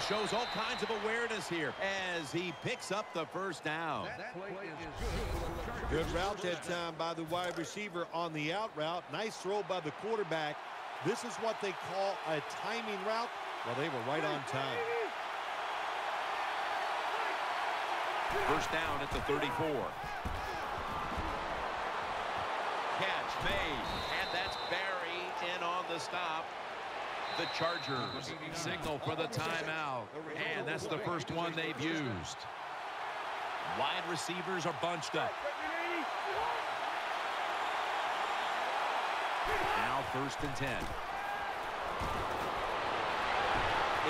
Shows all kinds of awareness here as he picks up the first down. Good route that time by the wide receiver on the out route. Nice throw by the quarterback. This is what they call a timing route. Well, they were right on time. First down at the 34. Catch made, and that's Barry in on the stop. The Chargers signal for the timeout, and that's the first one they've used. Wide receivers are bunched up. Now first and 10.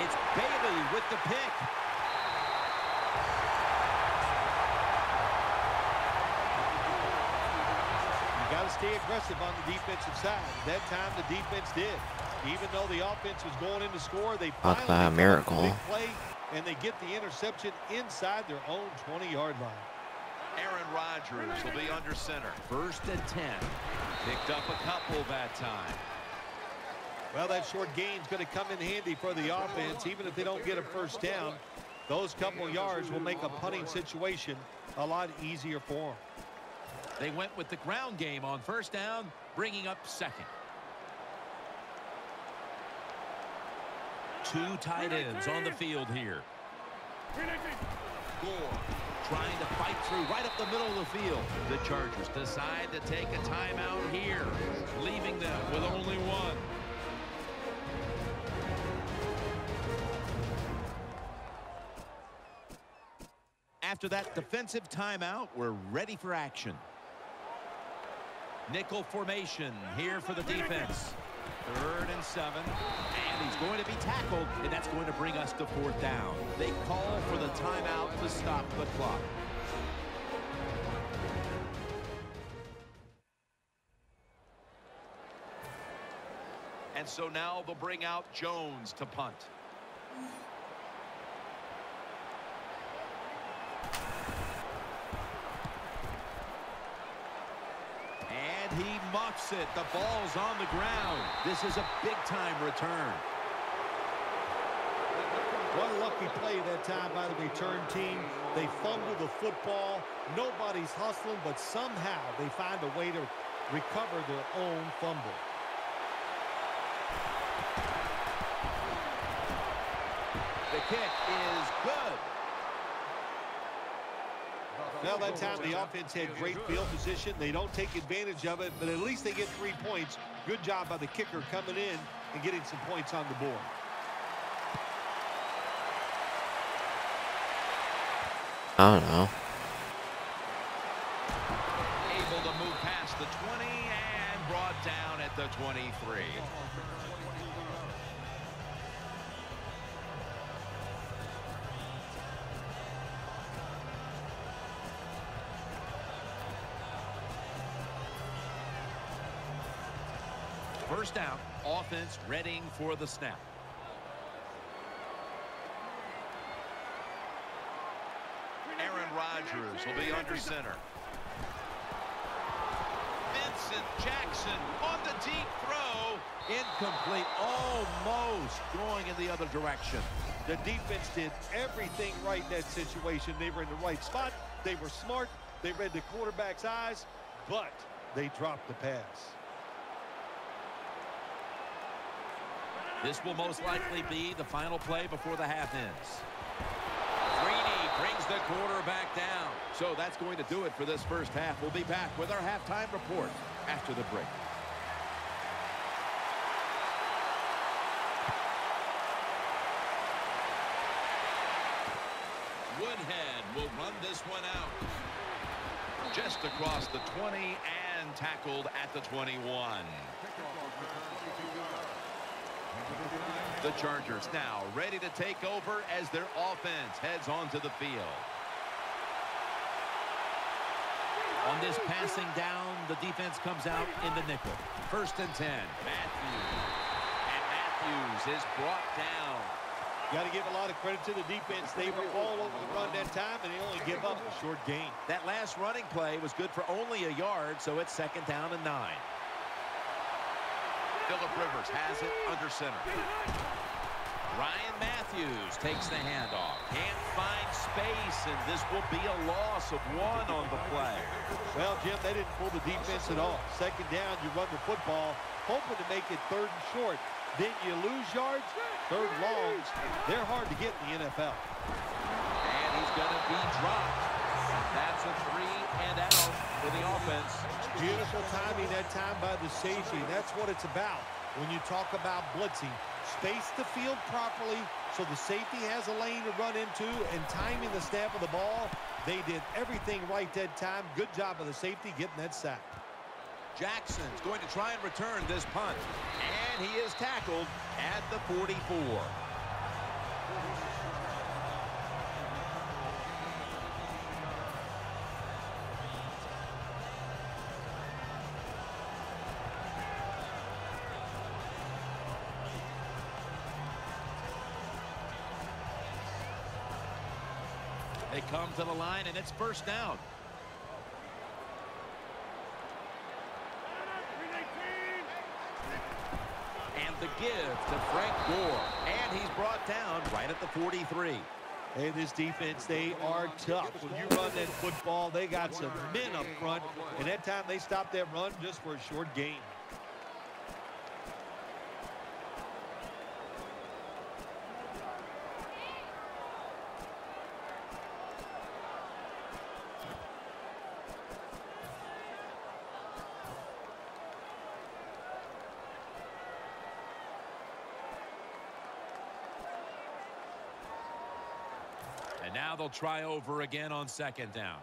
It's Bailey with the pick. You got to stay aggressive on the defensive side. That time the defense did. Even though the offense was going in to score, they finally by a miracle. big play, and they get the interception inside their own 20-yard line. Aaron Rodgers will be under center. First and 10. Picked up a couple that time. Well, that short gain's going to come in handy for the offense. Even if they don't get a first down, those couple yards will make a punting situation a lot easier for them. They went with the ground game on first down, bringing up second. two tight ends on the field here. Gore trying to fight through right up the middle of the field. The Chargers decide to take a timeout here, leaving them with only one. After that defensive timeout, we're ready for action. Nickel formation here for the defense. 3rd and 7. And he's going to be tackled, and that's going to bring us to 4th down. They call for the timeout to stop the clock. And so now they'll bring out Jones to punt. And he muffs it. The ball's on the ground. This is a big-time return. What a lucky play that time by the return team. They fumble the football. Nobody's hustling, but somehow they find a way to recover their own fumble. The kick is good. Well, that time the offense had great field position. They don't take advantage of it, but at least they get 3 points. Good job by the kicker coming in and getting some points on the board. I don't know. Able to move past the 20 and brought down at the 23. First down, offense readying for the snap. Aaron Rodgers will be under center. Vincent Jackson on the deep throw. Incomplete, almost going in the other direction. The defense did everything right in that situation. They were in the right spot. They were smart. They read the quarterback's eyes, but they dropped the pass. This will most likely be the final play before the half ends. Greeny brings the quarterback down. So that's going to do it for this first half. We'll be back with our halftime report after the break. Woodhead will run this one out. Just across the 20 and tackled at the 21. The Chargers now ready to take over as their offense heads onto the field. On this passing down, the defense comes out in the nickel. 1st and 10. Matthews. And Matthews is brought down. Got to give a lot of credit to the defense. They were all over the run that time, and they only give up a short gain. That last running play was good for only a yard, so it's 2nd down and 9. Phillip Rivers has it under center. Ryan Matthews takes the handoff. Can't find space, and this will be a loss of 1 on the play. Well, Jim, they didn't pull the defense at all. 2nd down, you run the football, hoping to make it 3rd and short. Then you lose yards, 3rd longs. They're hard to get in the NFL. And he's going to be dropped. That's a 3 and out for the offense. Beautiful timing that time by the safety. That's what it's about when you talk about blitzing. Space the field properly so the safety has a lane to run into, and timing the snap of the ball. They did everything right that time. Good job of the safety getting that sack. Jackson's going to try and return this punt. And he is tackled at the 44. They come to the line, and it's 1st down. And the give to Frank Gore. And he's brought down right at the 43. Hey, this defense, they are tough. When you run that football, they got some men up front. And that time they stopped that run just for a short gain. And now they'll try over again on second down.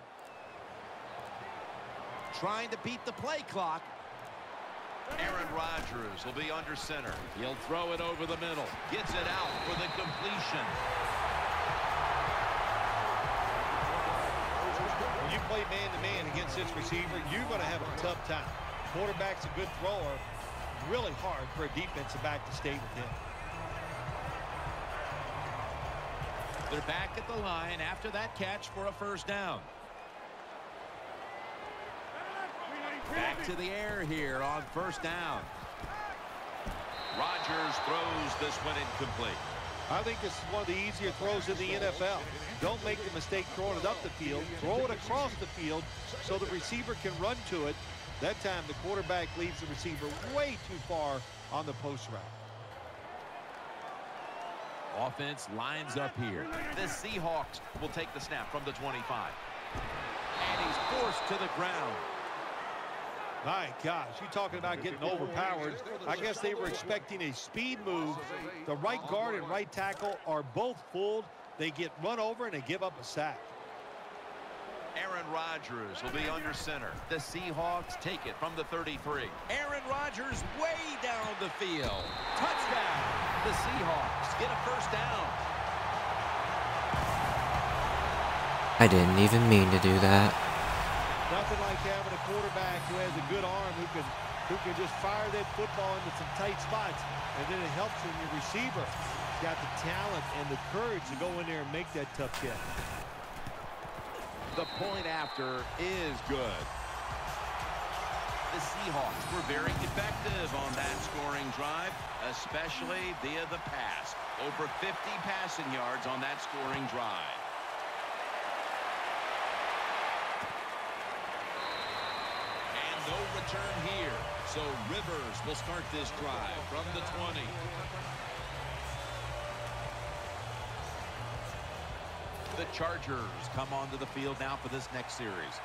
Trying to beat the play clock. Aaron Rodgers will be under center. He'll throw it over the middle. Gets it out for the completion. When you play man-to-man against this receiver, you're going to have a tough time. Quarterback's a good thrower. Really hard for a defensive back to stay with him. They're back at the line after that catch for a first down. Back to the air here on first down. Rodgers throws this one incomplete. I think this is one of the easier throws in the NFL. Don't make the mistake throwing it up the field. Throw it across the field so the receiver can run to it. That time the quarterback leaves the receiver way too far on the post route. Offense lines up here. The Seahawks will take the snap from the 25. And he's forced to the ground. My gosh, you're talking about getting overpowered. I guess they were expecting a speed move. The right guard and right tackle are both fooled. They get run over and they give up a sack. Aaron Rodgers will be under center. The Seahawks take it from the 33. Aaron Rodgers way down the field. Touchdown. The Seahawks get a first down. I didn't even mean to do that. Nothing like having a quarterback who has a good arm who can just fire that football into some tight spots, and then it helps when your receiver has got the talent and the courage to go in there and make that tough catch. The point after is good. The Seahawks were very effective on that scoring drive, especially via the pass. Over 50 passing yards on that scoring drive. No return here. So Rivers will start this drive from the 20. The Chargers come onto the field now for this next series.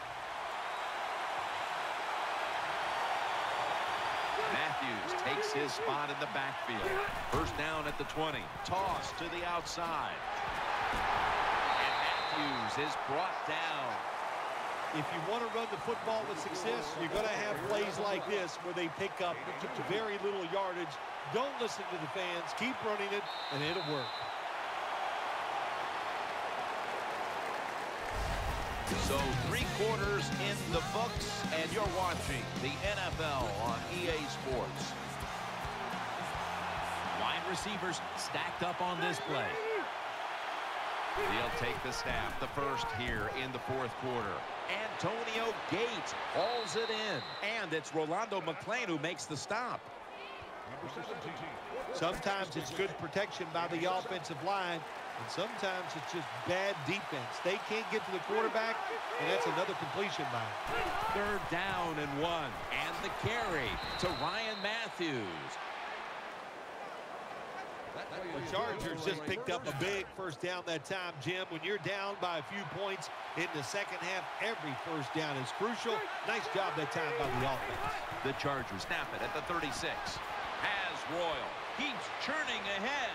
Matthews takes his spot in the backfield. First down at the 20. Toss to the outside. And Matthews is brought down. If you want to run the football with success, you're going to have plays like this where they pick up very little yardage. Don't listen to the fans. Keep running it, and it'll work. So 3 quarters in the books, and you're watching the NFL on EA Sports. Wide receivers stacked up on this play. He'll take the snap, the first here in the fourth quarter. Antonio Gates hauls it in. And it's Rolando McClain who makes the stop. Sometimes it's good protection by the offensive line, and sometimes it's just bad defense. They can't get to the quarterback, and that's another completion by him. Third down and 1. And the carry to Ryan Matthews. The Chargers just picked up a big first down that time, Jim. When you're down by a few points in the second half, every first down is crucial. Nice job that time by the offense. The Chargers snap it at the 36. Has Royal. Keeps churning ahead.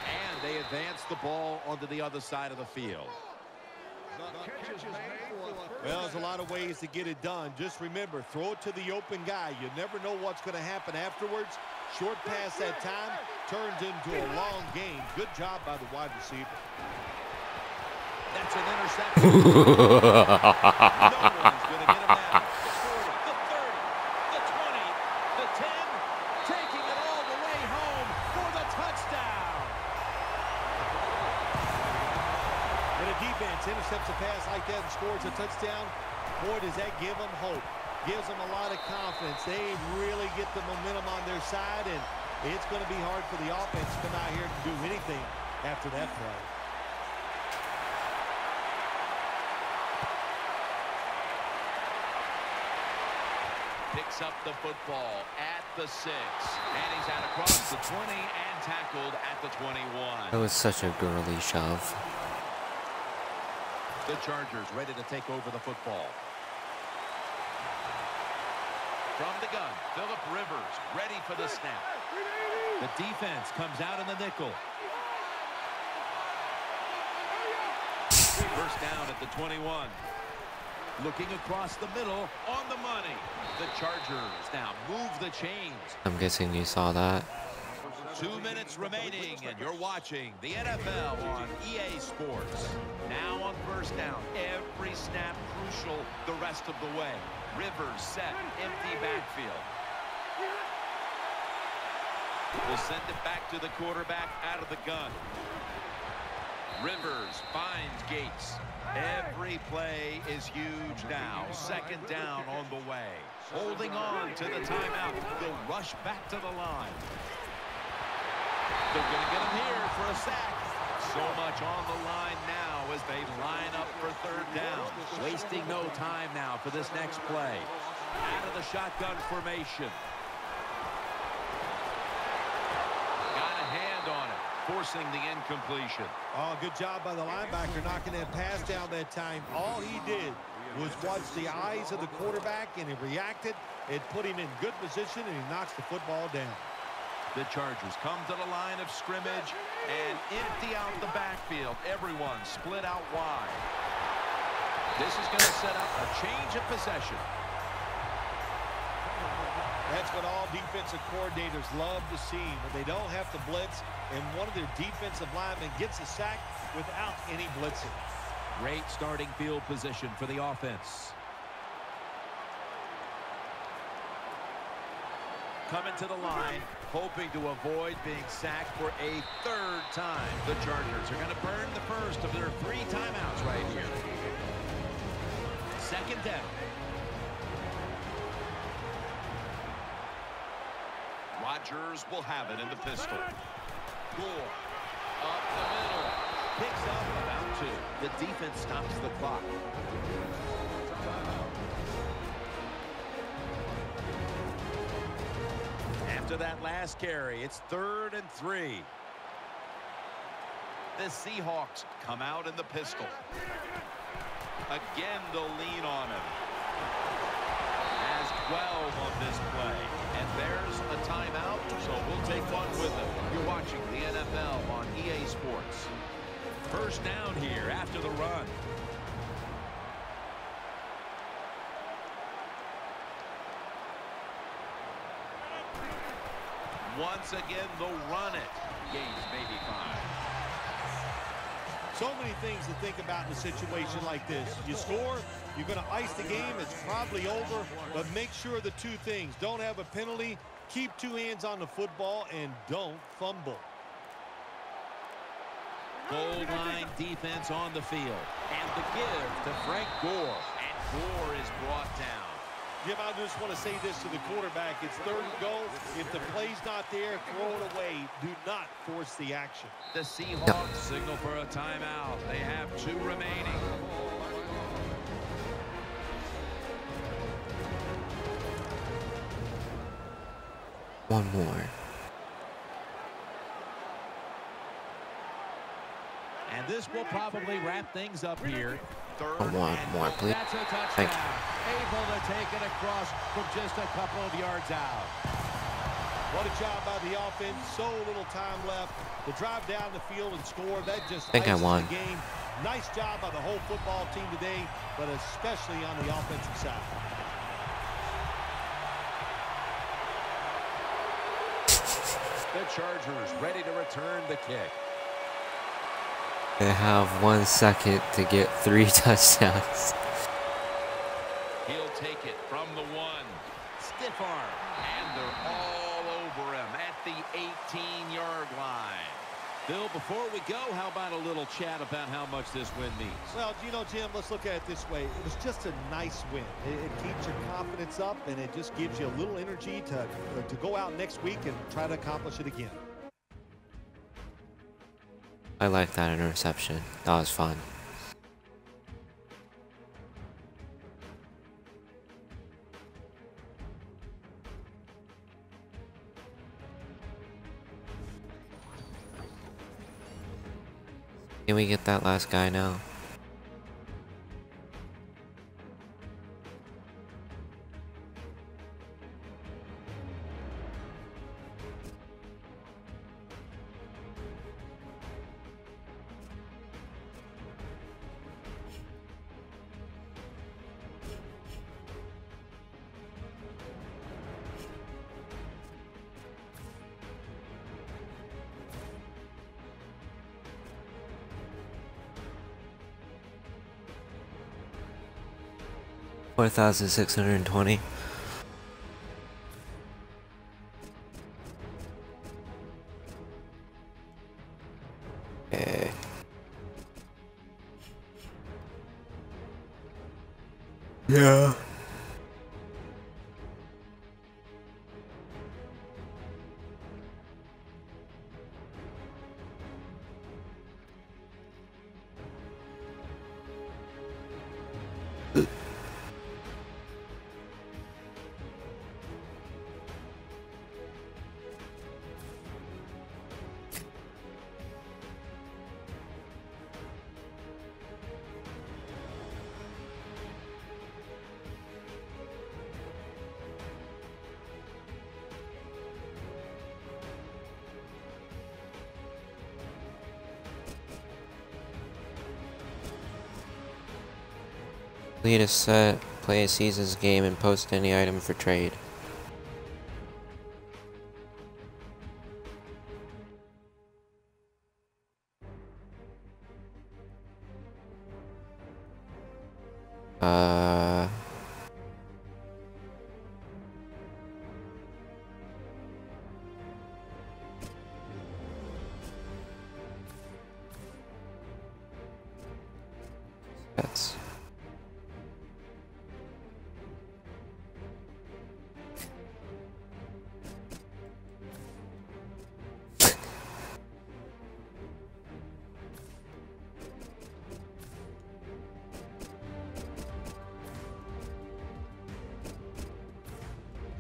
And they advance the ball onto the other side of the field. Well, there's a lot of ways to get it done. Just remember, throw it to the open guy. You never know what's going to happen afterwards. Short pass that time turns into a long game. Good job by the wide receiver. That's an interception. No one's going to get him now. The 40, the 20, the 10, taking it all the way home for the touchdown. When a defense intercepts a pass like that and scores a touchdown, boy, does that give them hope. Gives them a lot of confidence. They really get the momentum on their side, and it's going to be hard for the offense to come out here and do anything after that play. Picks up the football at the 6. And he's out across the 20 and tackled at the 21. That was such a girly shove. The Chargers ready to take over the football. From the gun, Phillip Rivers ready for the snap. The defense comes out in the nickel. First down at the 21. Looking across the middle on the money. The Chargers now move the chains. I'm guessing you saw that. 2 minutes remaining, and you're watching the NFL on EA Sports. Now on first down, every snap crucial the rest of the way. Rivers set, empty backfield. We'll send it back to the quarterback out of the gun. Rivers finds Gates. Every play is huge now. Second down on the way. Holding on to the timeout. They'll rush back to the line. They're going to get him here for a sack. So much on the line now as they line up for third down. Wasting no time now for this next play. Out of the shotgun formation. Got a hand on it, forcing the incompletion. Oh, good job by the linebacker knocking that pass down that time. All he did was watch the eyes of the quarterback, and he reacted. It put him in good position, and he knocks the football down. The Chargers come to the line of scrimmage and empty out the backfield. Everyone split out wide. This is going to set up a change of possession. That's what all defensive coordinators love to see, when they don't have to blitz and one of their defensive linemen gets a sack without any blitzing. Great starting field position for the offense. Coming to the line, hoping to avoid being sacked for a third time. The Chargers are going to burn the first of their 3 timeouts right here. Second down. Rodgers will have it in the pistol. Gore up the middle. Picks up about 2. The defense stops the clock. After that last carry, it's 3rd and 3. The Seahawks come out in the pistol. Again, they'll lean on him. Has 12 on this play. And there's a timeout, so we'll take one with them. You're watching the NFL on EA Sports. First down here after the run. Once again, they'll run it. Gains maybe 5. So many things to think about in a situation like this. You score, you're going to ice the game, it's probably over, but make sure the 2 things. Don't have a penalty, keep 2 hands on the football, and don't fumble. Goal line defense on the field. And the give to Frank Gore. And Gore is brought down. Jim, I just want to say this to the quarterback. It's 3rd and goal. If the play's not there, throw it away. Do not force the action. The Seahawks signal for a timeout. They have 2 remaining. One more. And this will probably wrap things up here. One more, please. That's a touchdown. Thank you. Able to take it across from just a couple of yards out. What a job by the offense. So little time left to drive down the field and score. That just I think I ices won. the game. Nice job by the whole football team today, but especially on the offensive side. The Chargers ready to return the kick. They have 1 second to get 3 touchdowns. He'll take it from the 1. Stiff arm. And they're all over him at the 18-yard line. Bill, before we go, how about a little chat about how much this win means? Well, you know, Jim, let's look at it this way. It was just a nice win. It keeps your confidence up, and it just gives you a little energy to go out next week and try to accomplish it again. I like that interception. That was fun. Can we get that last guy now? 4,620. Okay. Yeah. Complete a set, play a season's game, and post any item for trade. That's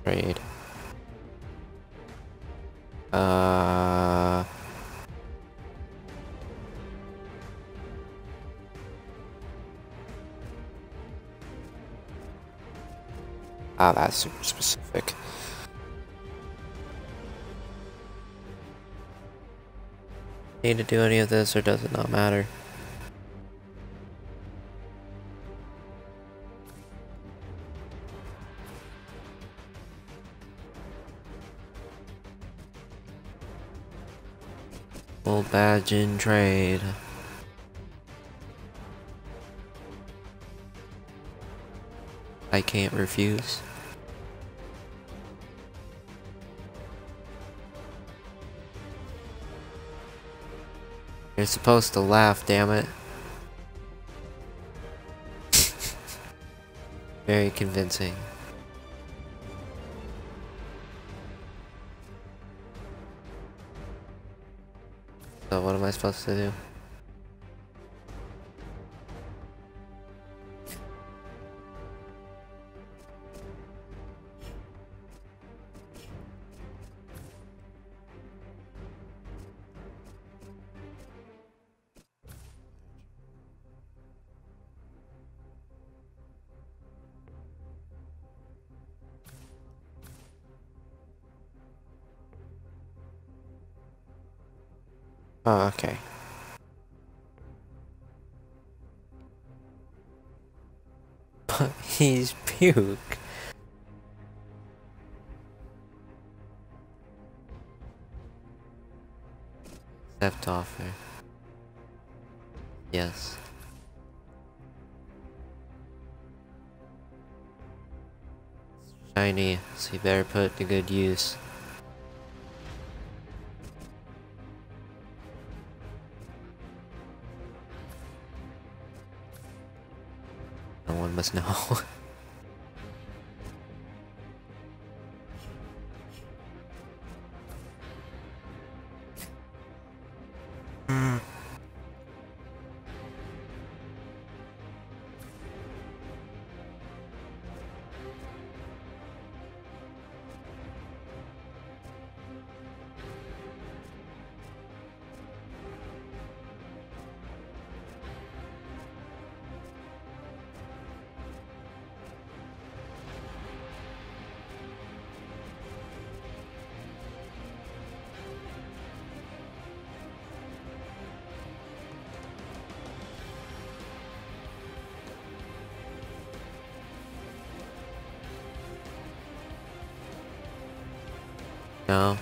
trade. That's super specific. Need to do any of this, or does it not matter? Full badge in trade. I can't refuse. You're supposed to laugh, damn it. Very convincing. So what am I supposed to do? Oh, okay. He's puke. Accept offer. Yes. Shiny, so you better put it to good use. No one must know. No.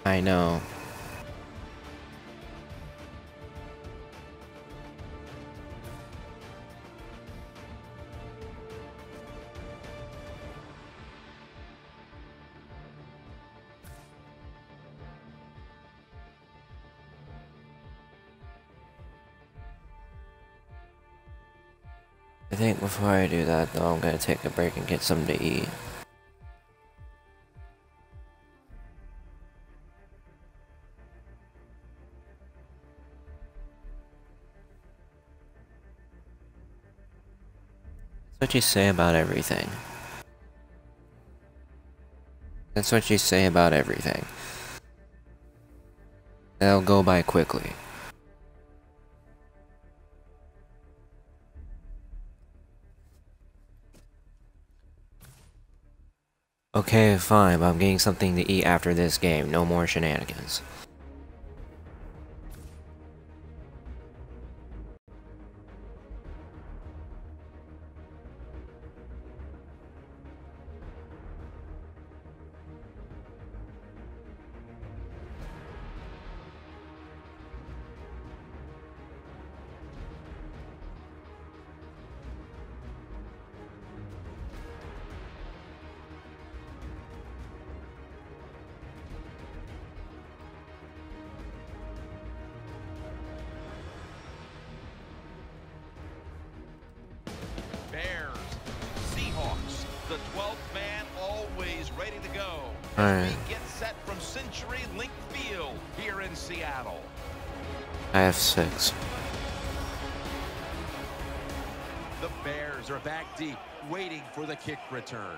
I know. I think before I do that though, I'm gonna take a break and get something to eat. That's what you say about everything. That's what you say about everything. They'll go by quickly. Okay, fine, but I'm getting something to eat after this game. No more shenanigans. Bears, Seahawks, the 12th man always ready to go. All As right. we get set from Century Link Field here in Seattle. I have 6. The Bears are back deep, waiting for the kick return.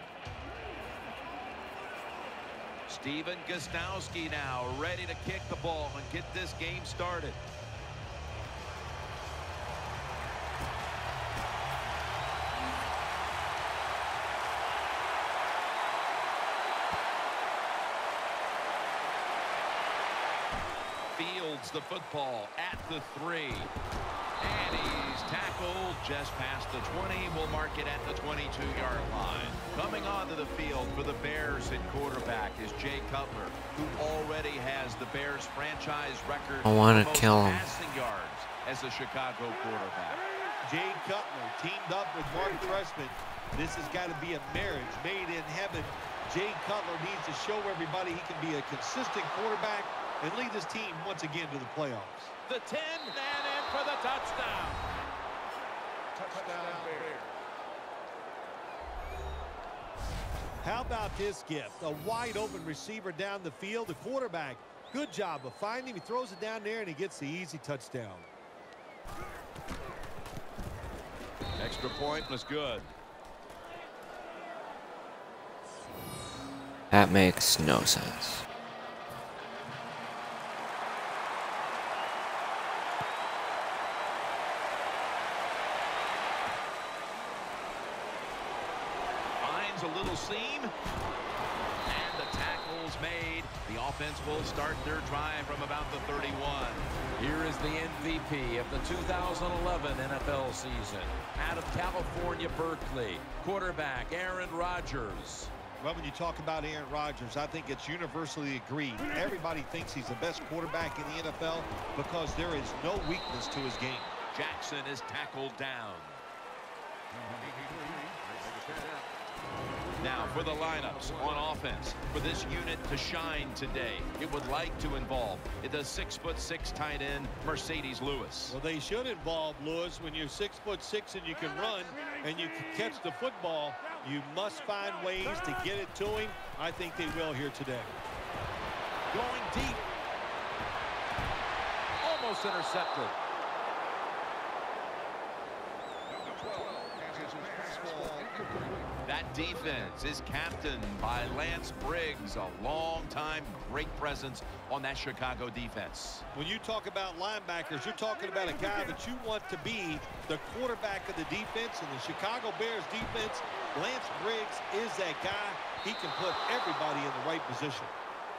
Steven Gostowski now ready to kick the ball and get this game started. Fields the football at the 3. And he's tackled just past the 20. We'll mark it at the 22-yard line. Coming onto the field for the Bears at quarterback is Jay Cutler, who already has the Bears franchise record I want for to kill him. passing yards as a Chicago quarterback. Jay Cutler teamed up with Mark Trestman. This has got to be a marriage made in heaven. Jay Cutler needs to show everybody he can be a consistent quarterback and lead his team once again to the playoffs. The 10 and in for the touchdown. Touchdown Bears. How about this gift? A wide open receiver down the field. The quarterback, good job of finding him. He throws it down there and he gets the easy touchdown. Extra point was good. That makes no sense. Finds a little seam. And the tackle's made. The offense will start their drive from about the 31. Here is the MVP of the 2011 NFL season. Out of California, Berkeley, quarterback Aaron Rodgers. Well, when you talk about Aaron Rodgers, I think it's universally agreed. Everybody thinks he's the best quarterback in the NFL because there is no weakness to his game. Jackson is tackled down. Now for the lineups on offense for this unit to shine today. It would like to involve the 6'6" tight end Mercedes Lewis. Well, they should involve Lewis. When you're 6'6" and you can run and you can catch the football, you must find ways to get it to him. I think they will here today. Going deep. Almost intercepted. That defense is captained by Lance Briggs, a long-time great presence on that Chicago defense. When you talk about linebackers, you're talking about a guy that you want to be the quarterback of the defense. And the Chicago Bears defense, Lance Briggs is that guy. He can put everybody in the right position.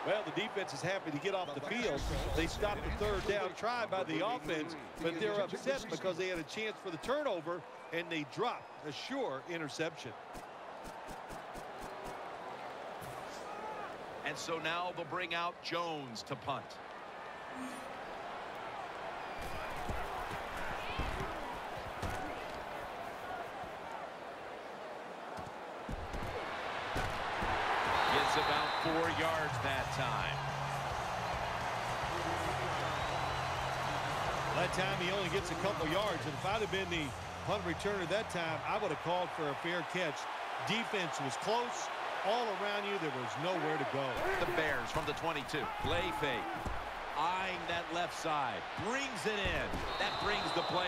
Well, the defense is happy to get off the field. They stopped the third down try by the offense, but they're upset because they had a chance for the turnover, and they dropped a sure interception. And so now they'll bring out Jones to punt. Gets about 4 yards that time. That time he only gets a couple yards, and if I'd have been the punt returner that time, I would have called for a fair catch. Defense was close. All around you, there was nowhere to go. The Bears from the 22. Play fake. Eyeing that left side. Brings it in. That brings the play